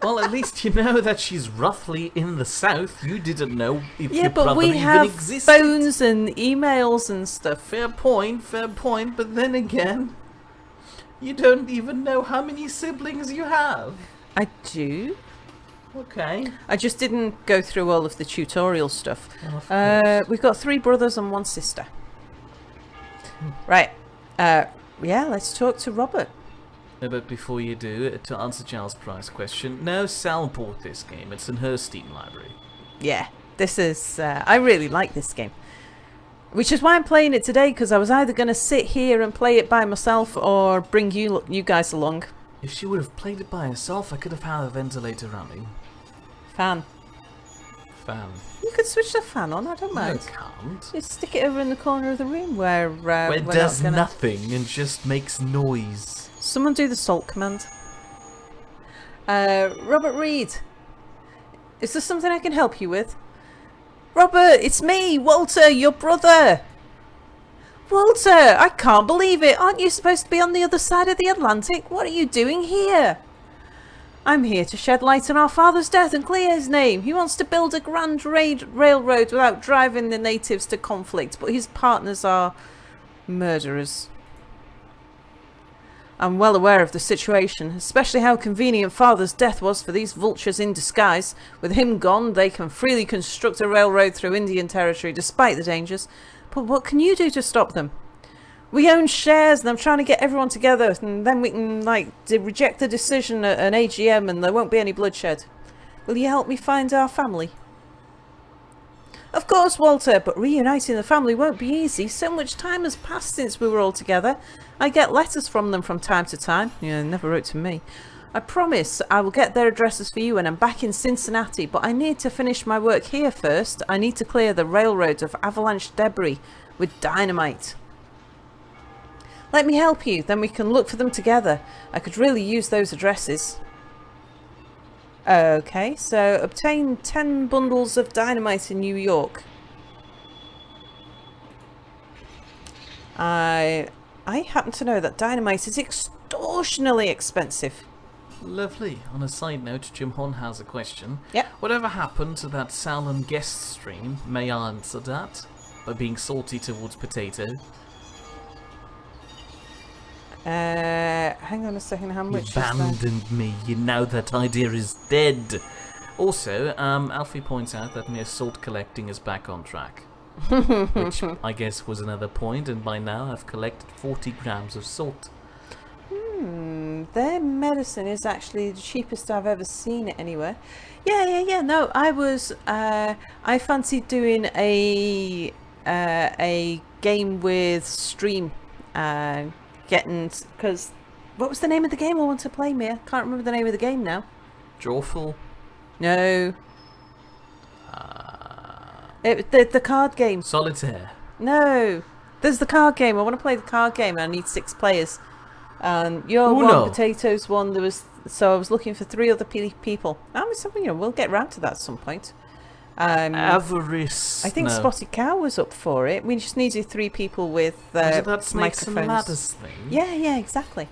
Well, at least you know that she's roughly in the south. You didn't know if your but brother we even have existed. phones and emails and stuff. Fair point, but then again, you don't even know how many siblings you have. I do. Okay. I just didn't go through all of the tutorial stuff. Well, of course. We've got 3 brothers and 1 sister. Right. Yeah, let's talk to Robert. But before you do, to answer Giles' Price question, no, Sal bought this game. It's in her Steam library. Yeah, this is... I really like this game. Which is why I'm playing it today, because I was either going to sit here and play it by myself or bring you guys along. If she would have played it by herself, I could have had a ventilator running. Fan. You could switch the fan on, I don't mind. No, I can't. Just stick it over in the corner of the room where it does nothing and just makes noise. Someone do the salt command. Robert Reed. Is there something I can help you with? Robert, it's me, Walter, your brother. Walter, I can't believe it. Aren't you supposed to be on the other side of the Atlantic? What are you doing here? I'm here to shed light on our father's death and clear his name. He wants to build a grand railroad without driving the natives to conflict, but his partners are murderers. I'm well aware of the situation, especially how convenient father's death was for these vultures in disguise. With him gone, they can freely construct a railroad through Indian territory despite the dangers. But what can you do to stop them? We own shares and I'm trying to get everyone together and then we can, reject the decision at an AGM and there won't be any bloodshed. Will you help me find our family? Of course, Walter, but reuniting the family won't be easy. So much time has passed since we were all together. I get letters from them from time to time. Yeah, they never wrote to me. I promise I will get their addresses for you when I'm back in Cincinnati, but I need to finish my work here first. I need to clear the railroad of avalanche debris with dynamite. Let me help you, then we can look for them together. I could really use those addresses. Okay, so obtain 10 bundles of dynamite in New York. I I happen to know that dynamite is extortionately expensive. Lovely. On a side note, Jim Horn has a question. Yep. Whatever happened to that Salon guest stream? May I answer that? By being salty towards Potato. Hang on a second, how much You is that? abandoned me. You know that idea is dead. Also, Alfie points out that mere salt collecting is back on track. Which I guess was another point, and by now I've collected 40 grams of salt. Their medicine is actually the cheapest I've ever seen it anywhere. Yeah. No, I fancied doing a game with stream, because what was the name of the game I want to play, Mia? Can't remember the name of the game now. Jawful? No. The card game. Solitaire? No. There's the card game. I want to play the card game. I need 6 players. And you're Uno. one, Potatoes one. So I was looking for 3 other people. We'll get round to that at some point. Avarice. I think no. Spotted Cow was up for it. We just needed 3 people with Was it that Snakes and microphones. Ladders thing? Yeah, exactly.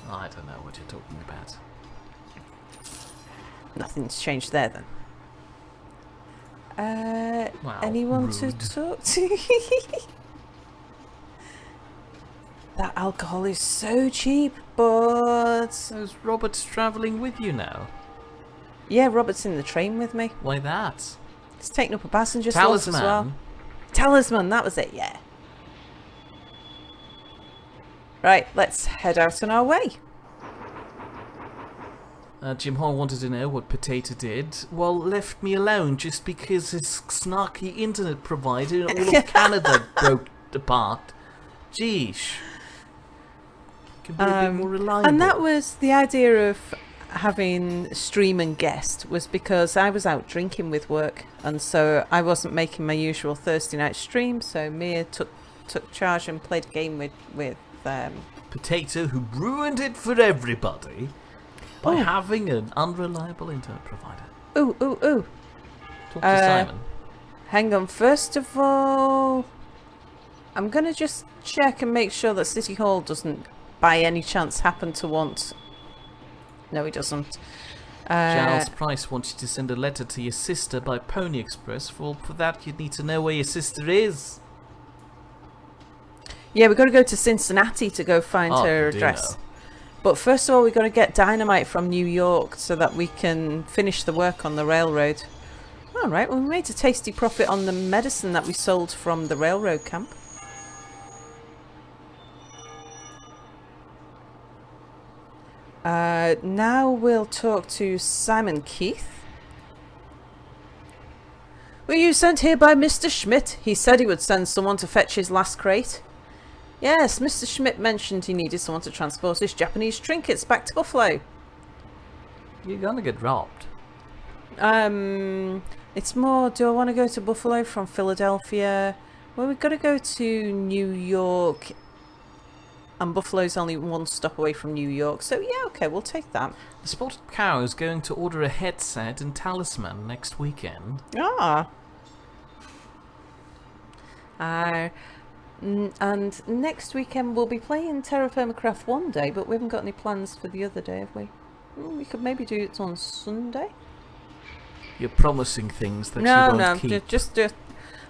I don't know what you're talking about. Nothing's changed there then. Wow, Anyone rude. to talk to? That alcohol is so cheap, but... So is Robert's travelling with you now? Yeah, Robert's in the train with me. Why that? He's taking up a passenger slot as Talisman? well. Talisman, that was it, yeah. Right, let's head out on our way. Jim Horn wanted to know what Potato did. Well, left me alone just because his snarky internet provider in all of Canada broke apart. Jeesh. Could be a bit more reliable. And that was the idea of having stream and guest, was because I was out drinking with work, and so I wasn't making my usual Thursday night stream, so Mia took charge and played a game with Potato, who ruined it for everybody by having an unreliable internet provider. Ooh. Talk to Simon. Hang on, first of all, I'm going to just check and make sure that City Hall doesn't by any chance happen to want... No, he doesn't. Giles Price wants you to send a letter to your sister by Pony Express. For that, you'd need to know where your sister is. Yeah, we've got to go to Cincinnati to go find her do address. know. But first of all, we've got to get dynamite from New York so that we can finish the work on the railroad. All right, well, we made a tasty profit on the medicine that we sold from the railroad camp. Now we'll talk to Simon Keith. Were you sent here by Mr. Schmidt? He said he would send someone to fetch his last crate. Yes, Mr. Schmidt mentioned he needed someone to transport his Japanese trinkets back to Buffalo. You're gonna get robbed. It's more, do I want to go to Buffalo from Philadelphia? Well, we've got to go to New York, and Buffalo's only 1 stop away from New York, so yeah, okay, we'll take that. The Spotted Cow is going to order a headset and talisman next weekend. And next weekend we'll be playing Terra Firma Craft one day, but we haven't got any plans for the other day, have we? We could maybe do it on Sunday. You're promising things that you won't keep. Just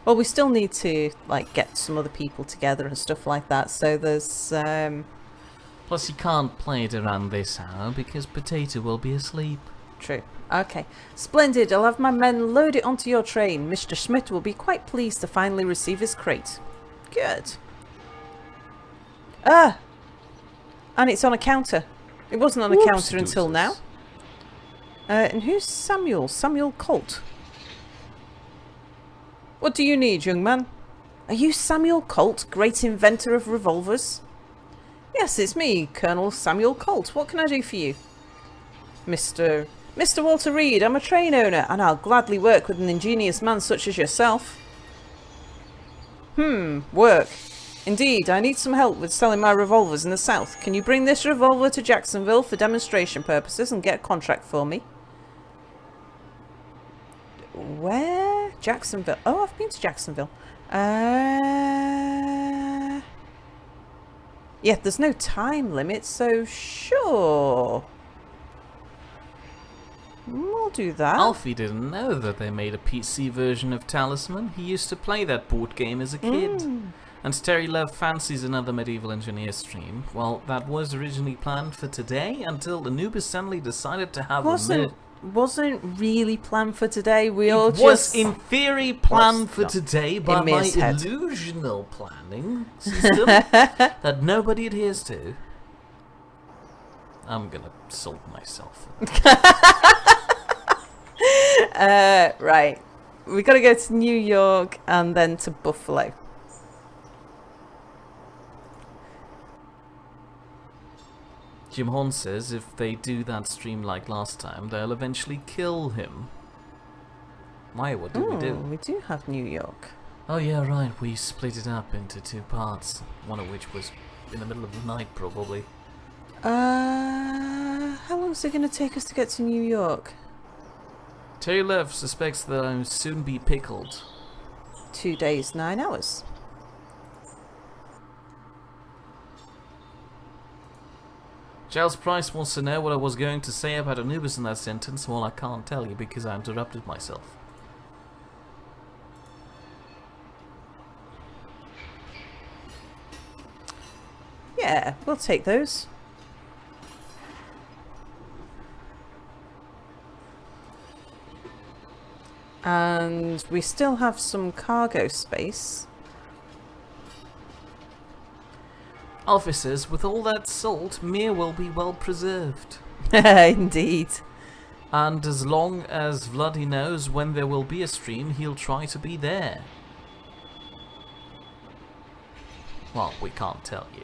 well, we still need to like get some other people together and stuff like that. So there's Plus, you can't play it around this hour because Potato will be asleep. True. Okay, splendid. I'll have my men load it onto your train. Mr. Schmidt will be quite pleased to finally receive his crate. Good. And it's on a counter. It wasn't on a counter until now. And who's Samuel? Samuel Colt. What do you need, young man? Are you Samuel Colt, great inventor of revolvers? Yes, it's me, Colonel Samuel Colt. What can I do for you? Mr. Walter Reed, I'm a train owner, and I'll gladly work with an ingenious man such as yourself. Work. Indeed, I need some help with selling my revolvers in the South. Can you bring this revolver to Jacksonville for demonstration purposes and get a contract for me? Where? Jacksonville. Oh, I've been to Jacksonville. Yeah, there's no time limit, so sure. We'll do that. Alfie didn't know that they made a PC version of Talisman. He used to play that board game as a kid. And Terry Love fancies another Medieval Engineer stream. Well, that was originally planned for today until Anubis suddenly decided to have wasn't really planned for today. We it all was just in theory planned for today by my head. illusional planning system that nobody adheres to. I'm gonna salt myself. Right. We gotta go to New York and then to Buffalo. Jim Horn says if they do that stream like last time, they'll eventually kill him. Why? What did we do? We do have New York. Oh yeah, right. We split it up into 2 parts. One of which was in the middle of the night, probably. How long is it going to take us to get to New York? Terry Love suspects that I'll soon be pickled. 2 days, 9 hours. Giles Price wants to know what I was going to say about Anubis in that sentence. Well, I can't tell you because I interrupted myself. Yeah, we'll take those. And we still have some cargo space. Officers, with all that salt, Mir will be well preserved. Indeed. And as long as Vladdy knows when there will be a stream, he'll try to be there. Well, we can't tell you.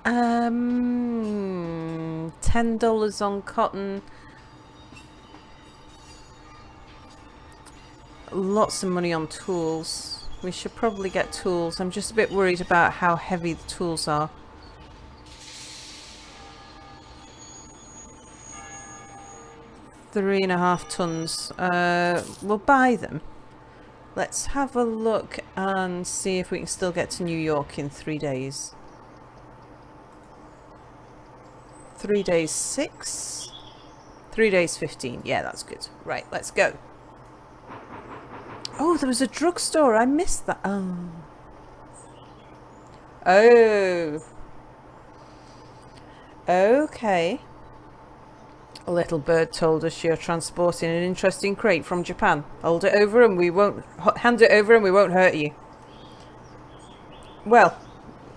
$10 on cotton. Lots of money on tools. We should probably get tools. I'm just a bit worried about how heavy the tools are. $3.5 tons. We'll buy them. Let's have a look and see if we can still get to New York in 3 days. 3 days 6. 3 days 15. Yeah, that's good. Right, let's go. Oh, there was a drugstore. I missed that. Oh. Okay. A little bird told us you're transporting an interesting crate from Japan. Hold it over and we won't... Hand it over and we won't hurt you. Well,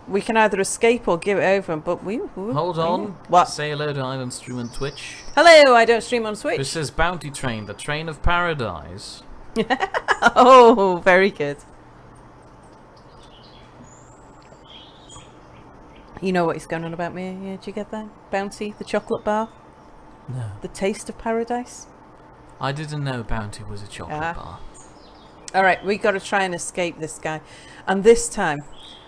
we can either escape or give it over, but we... Hold on. What? Say hello to Island Stream on Twitch. Hello, I don't stream on Switch. This is Bounty Train, the train of paradise. Oh, very good. You know what he's going on about me? Yeah, did you get that? Bounty, the chocolate bar? No. The taste of paradise? I didn't know Bounty was a chocolate bar. Alright, we got to try and escape this guy. And this time,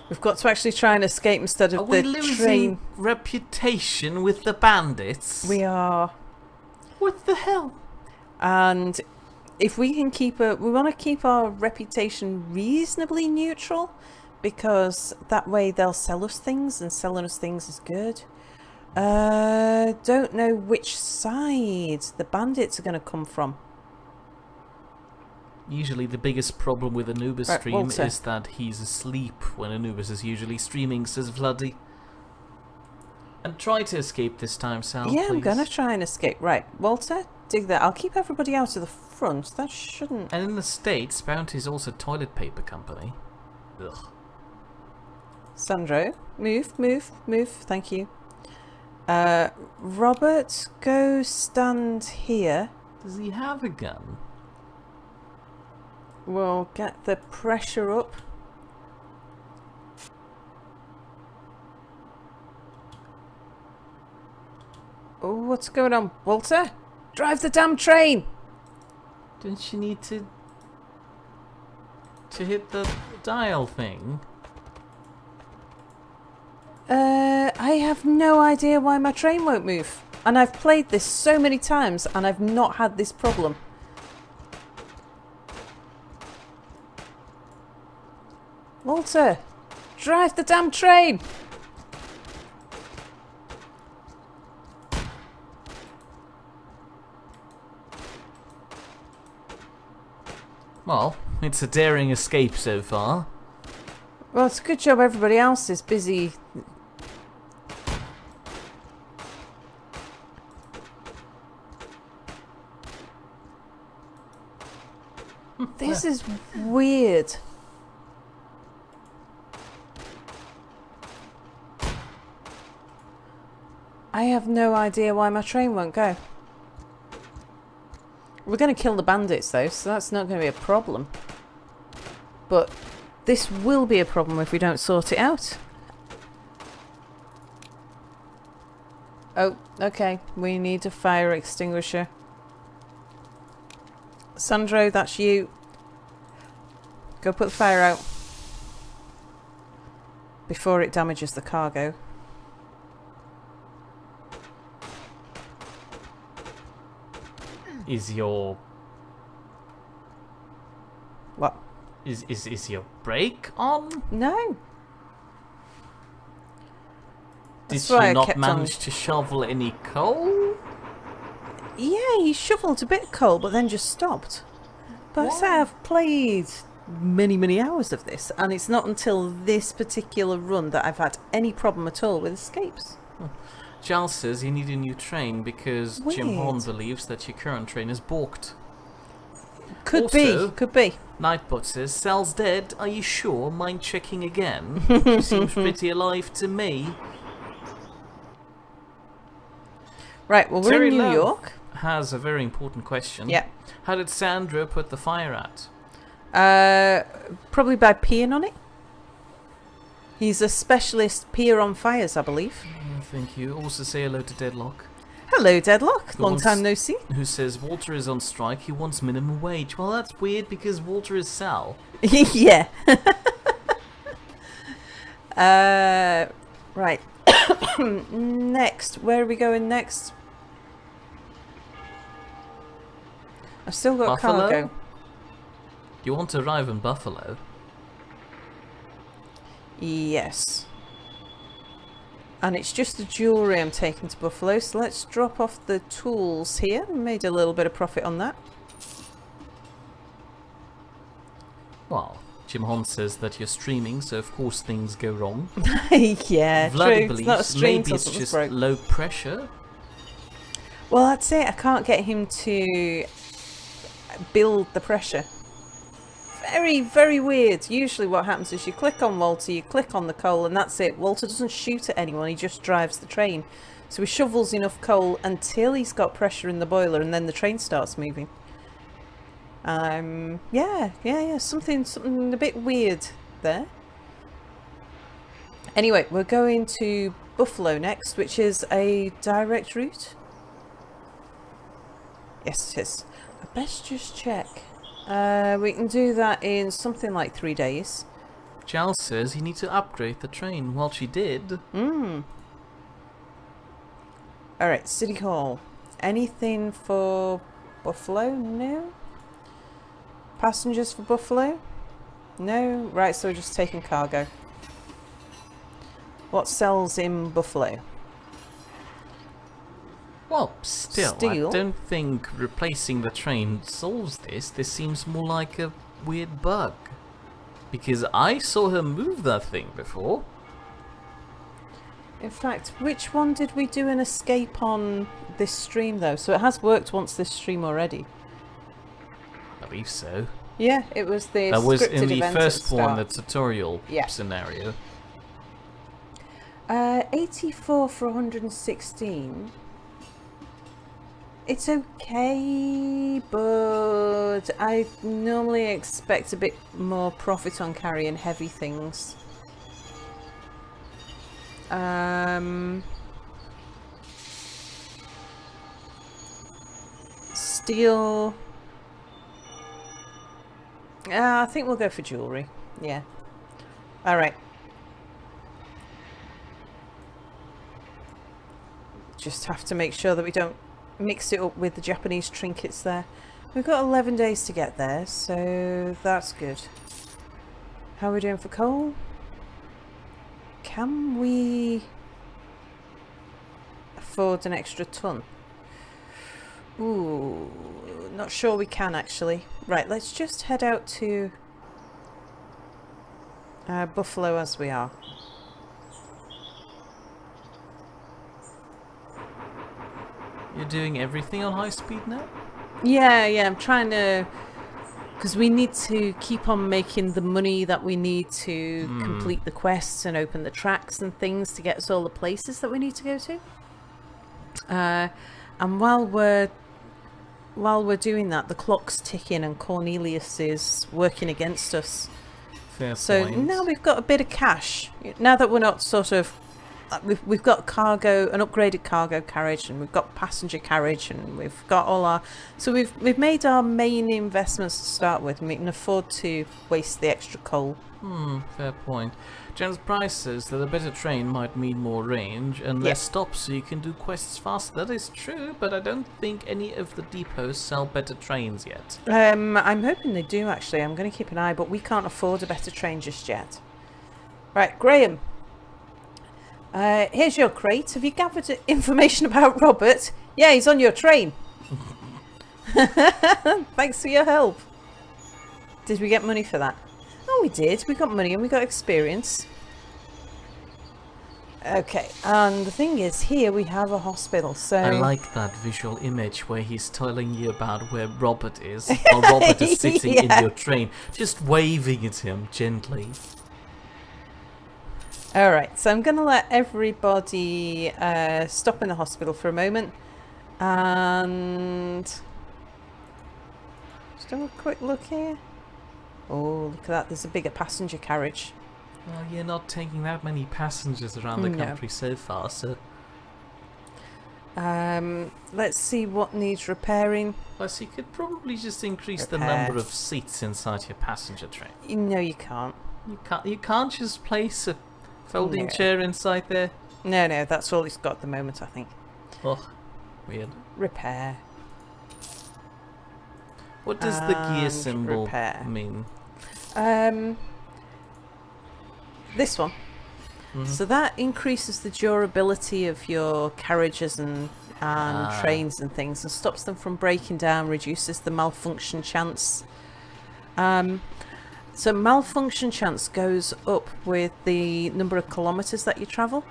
we've got to actually try and escape instead of Are the we losing train. reputation with the bandits? We are. What the hell? And if we can keep we want to keep our reputation reasonably neutral, because that way they'll sell us things, and selling us things is good. Don't know which side the bandits are going to come from. Usually the biggest problem with Anubis Right, stream Walter. is that he's asleep when Anubis is usually streaming, says Vladdy. And try to escape this time, Sal, Yeah, please. I'm going to try and escape. Right, Walter, dig that. I'll keep everybody out of the front. That shouldn't... And in the States, Bounty is also a toilet paper company. Ugh. Sandro, move. Thank you. Robert, go stand here. Does he have a gun? We'll get the pressure up. Oh, what's going on, Walter? Drive the damn train! Don't you need to hit the dial thing? I have no idea why my train won't move. And I've played this so many times and I've not had this problem. Walter, drive the damn train! Well, it's a daring escape so far. Well, it's a good job everybody else is busy. This is weird. I have no idea why my train won't go. We're going to kill the bandits though, so that's not going to be a problem. But this will be a problem if we don't sort it out. Oh, okay. We need a fire extinguisher. Sandro, that's you. Go put the fire out. Before it damages the cargo. Is your... What? Is your brake on? No. Did That's why she I not kept manage on- to shovel any coal? Yeah, he shoveled a bit of coal, but then just stopped. But I say I've played many hours of this, and it's not until this particular run that I've had any problem at all with escapes. Giles says you need a new train because Jim Horn Weird. believes that your current train is balked. Could Also- be, could be. Nightbot says, Sal's dead, are you sure? Mind checking again? She seems pretty alive to me. Right, well, we're Terry in New Love York. has a very important question. Yeah. How did Sandra put the fire out? Probably by peeing on it. He's a specialist peer on fires, I believe. Thank you. Also say hello to Deadlock, Hello, Deadlock. Who Long wants- time no see. who says Walter is on strike, he wants minimum wage. Well, that's weird because Walter is Sal. Yeah. Right. Next. Where are we going next? I've still got Buffalo? cargo. You want to arrive in Buffalo? Yes. And it's just the jewellery I'm taking to Buffalo, so let's drop off the tools here. Made a little bit of profit on that. Well, Jim Horn says that you're streaming, so of course things go wrong. Yeah, Vladdy true. It's not a believes stream maybe till it's something's just broke. low pressure. Well, that's it. I can't get him to build the pressure. Very weird. Usually what happens is you click on Walter, you click on the coal, and that's it. Walter doesn't shoot at anyone, he just drives the train. So he shovels enough coal until he's got pressure in the boiler, and then the train starts moving. Yeah. Something a bit weird there. Anyway, we're going to Buffalo next, which is a direct route. Yes, it is. I best just check. We can do that in something like 3 days. Giles says you need to upgrade the train. Well, she did. Alright, City Hall. Anything for Buffalo? No. Passengers for Buffalo? No. Right, so we're just taking cargo. What sells in Buffalo? Well, still, Steel? I don't think replacing the train solves this. This seems more like a weird bug. Because I saw her move that thing before. In fact, which one did we do an escape on this stream though? So it has worked once this stream already. I believe so. Yeah, it was the That was scripted in the event at first the one, start. the tutorial Yeah. scenario. 84 for 116. It's okay, but I normally expect a bit more profit on carrying heavy things. Steel. I think we'll go for jewellery. Yeah. Alright. Just have to make sure that we don't mix it up with the Japanese trinkets there. We've got 11 days to get there, so that's good. How are we doing for coal? can we afford an extra ton? Ooh, not sure we can actually. Right, let's just head out to Buffalo as we are. You're doing everything on high speed now? Yeah, I'm trying to... Because we need to keep on making the money that we need to complete the quests and open the tracks and things to get us all the places that we need to go to. And while we're doing that, the clock's ticking and Cornelius is working against us. Fair So point. now we've got a bit of cash. Now that we're not sort of... We've got cargo, an upgraded cargo carriage, and we've got passenger carriage, and we've got all our... So we've made our main investments to start with, and we can afford to waste the extra coal. Fair point. Jen's Price says that a better train might mean more range and less stops so you can do quests faster. That is true, but I don't think any of the depots sell better trains yet. I'm hoping they do, actually. I'm going to keep an eye, but we can't afford a better train just yet. Right, Graham. Here's your crate. Have you gathered information about Robert? Yeah, he's on your train. Thanks for your help. Did we get money for that? Oh, we did. We got money and we got experience. Okay, and the thing is, here we have a hospital, so... I like that visual image where he's telling you about where Robert is, while Robert is sitting in your train, just waving at him gently. Alright, so I'm going to let everybody stop in the hospital for a moment. And... just have a quick look here. Oh, look at that. There's a bigger passenger carriage. Well, you're not taking that many passengers around the country so far, so... let's see what needs repairing. Plus, you could probably just increase the number of seats inside your passenger train. No, you can't. You can't just place a folding chair inside there? No, that's all it's got at the moment, I think. Oh, weird. Repair. What does the gear symbol mean? This one. So that increases the durability of your carriages and trains and things, and stops them from breaking down, reduces the malfunction chance. So malfunction chance goes up with the number of kilometers that you travel.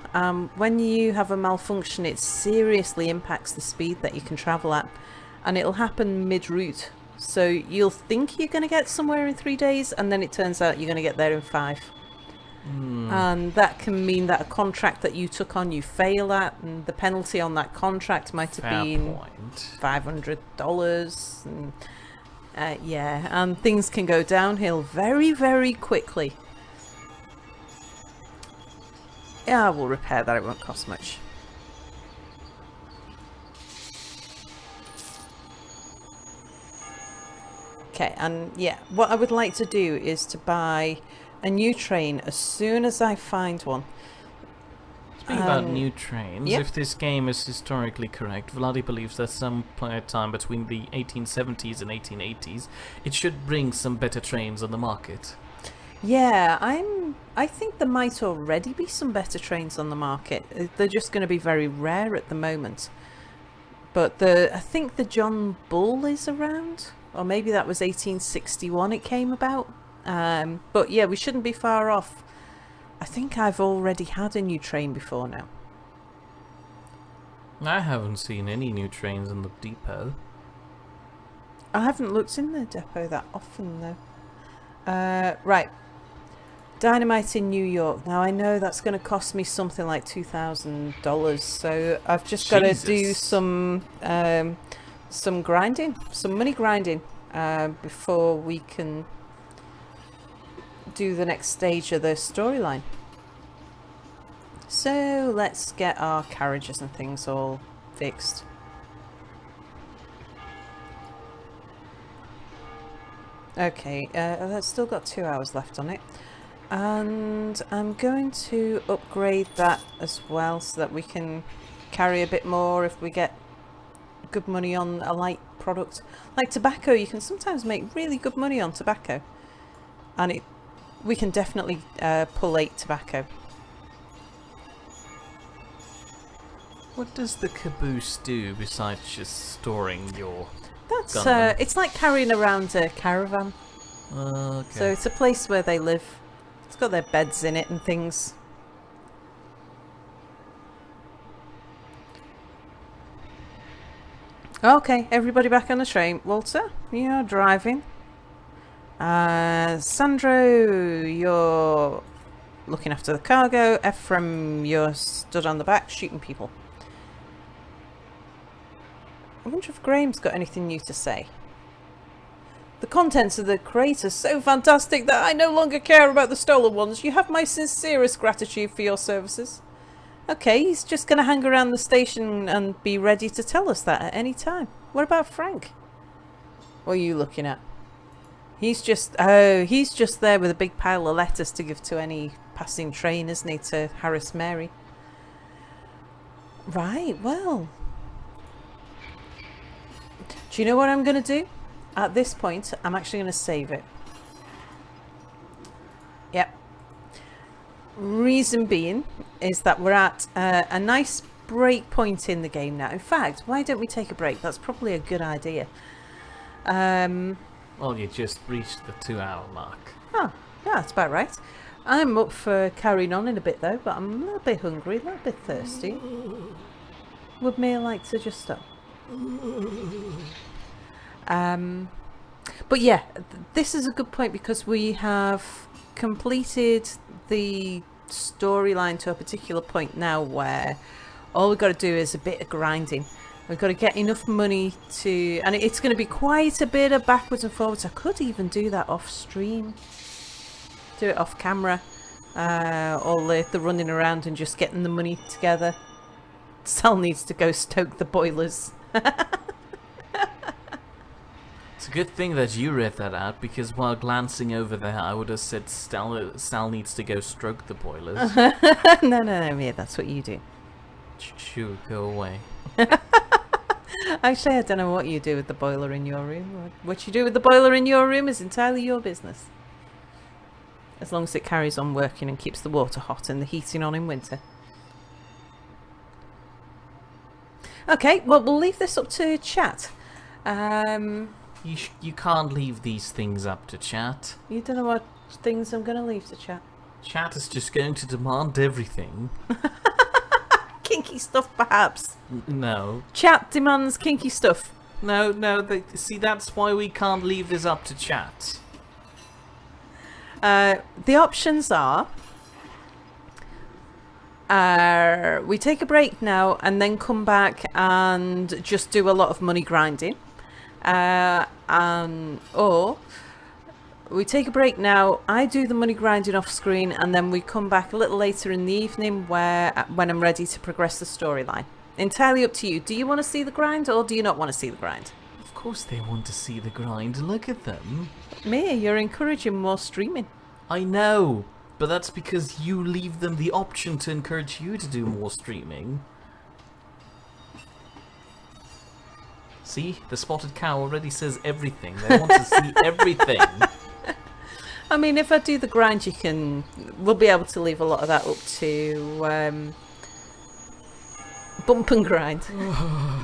When you have a malfunction, it seriously impacts the speed that you can travel at, and it'll happen mid-route. So you'll think you're going to get somewhere in 3 days, and then it turns out you're going to get there in 5. And that can mean that a contract that you took on you fail at, and the penalty on that contract might have been $500. And, and things can go downhill very, very quickly. Yeah, we'll repair that. It won't cost much. Okay, and what I would like to do is to buy a new train as soon as I find one. Speaking about new trains, if this game is historically correct, Vladi believes that some time between the 1870s and 1880s, it should bring some better trains on the market. Yeah, I think there might already be some better trains on the market. They're just going to be very rare at the moment. But I think the John Bull is around, or maybe that was 1861 it came about. But yeah, we shouldn't be far off. I think I've already had a new train before now. I haven't seen any new trains in the depot. I haven't looked in the depot that often though. Right. Dynamite in New York. Now I know that's going to cost me something like $2,000, so I've just got to do some grinding, some money grinding, before we can do the next stage of the storyline. So let's get our carriages and things all fixed. Okay, that's still got 2 hours left on it. And I'm going to upgrade that as well so that we can carry a bit more if we get good money on a light product. Like tobacco, you can sometimes make really good money on tobacco. And we can definitely pull 8 tobacco. What does the caboose do besides just storing your That's gunmen? it's like carrying around a caravan. Okay. So it's a place where they live. It's got their beds in it and things. Okay, everybody back on the train. Walter, you're driving. Sandro, you're looking after the cargo. Ephraim, you're stood on the back shooting people. I wonder if Graham's got anything new to say. The contents of the crate are so fantastic that I no longer care about the stolen ones. You have my sincerest gratitude for your services. Okay, he's just going to hang around the station and be ready to tell us that at any time. What about Frank? What are you looking at? He's just there with a big pile of letters to give to any passing train, isn't he, to harass Mary? Right, well. Do you know what I'm going to do? At this point, I'm actually going to save it. Yep. Reason being is that we're at a nice break point in the game now. In fact, why don't we take a break? That's probably a good idea. Well, you just reached the 2-hour mark. Oh, yeah, that's about right. I'm up for carrying on in a bit though, but I'm a little bit hungry, a little bit thirsty. Would Mia like to just stop? But yeah, this is a good point because we have completed the storyline to a particular point now where all we've got to do is a bit of grinding. We've got to get enough money to, and it's going to be quite a bit of backwards and forwards. I could even do that off stream, do it off camera, all the running around and just getting the money together. Sal needs to go stoke the boilers. It's a good thing that you read that out, because while glancing over there, I would have said Sal needs to go stroke the boilers. No, yeah, that's what you do. Shoo, go away. Actually, I don't know what you do with the boiler in your room. What you do with the boiler in your room is entirely your business. As long as it carries on working and keeps the water hot and the heating on in winter. Okay, well, we'll leave this up to chat. You can't leave these things up to chat. You don't know what things I'm going to leave to chat. Chat is just going to demand everything. Kinky stuff, perhaps. No. Chat demands kinky stuff. No, see, that's why we can't leave this up to chat. The options are... we take a break now and then come back and just do a lot of money grinding. Or we take a break now, I do the money grinding off screen, and then we come back a little later in the evening when I'm ready to progress the storyline. Entirely up to you. Do you want to see the grind or do you not want to see the grind? Of course they want to see the grind. Look at them. Mia, you're encouraging more streaming. I know, but that's because you leave them the option to encourage you to do more streaming. See, the spotted cow already says everything. They want to see everything. I mean, if I do the grind, we'll be able to leave a lot of that up to bump and grind.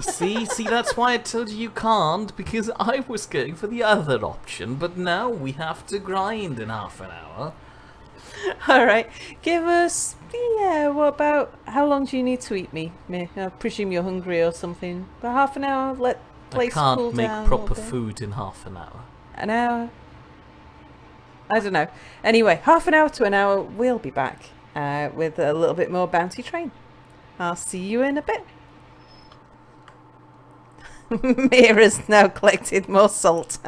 See, that's why I told you can't, because I was going for the other option, but now we have to grind in half an hour. All right, give us, what about, how long do you need to eat me? I presume you're hungry or something. But half an hour, let place cool down. I can't make proper food in half an hour. An hour? I don't know. Anyway, half an hour to an hour, we'll be back with a little bit more Bounty Train. I'll see you in a bit. Mira's now collected more salt.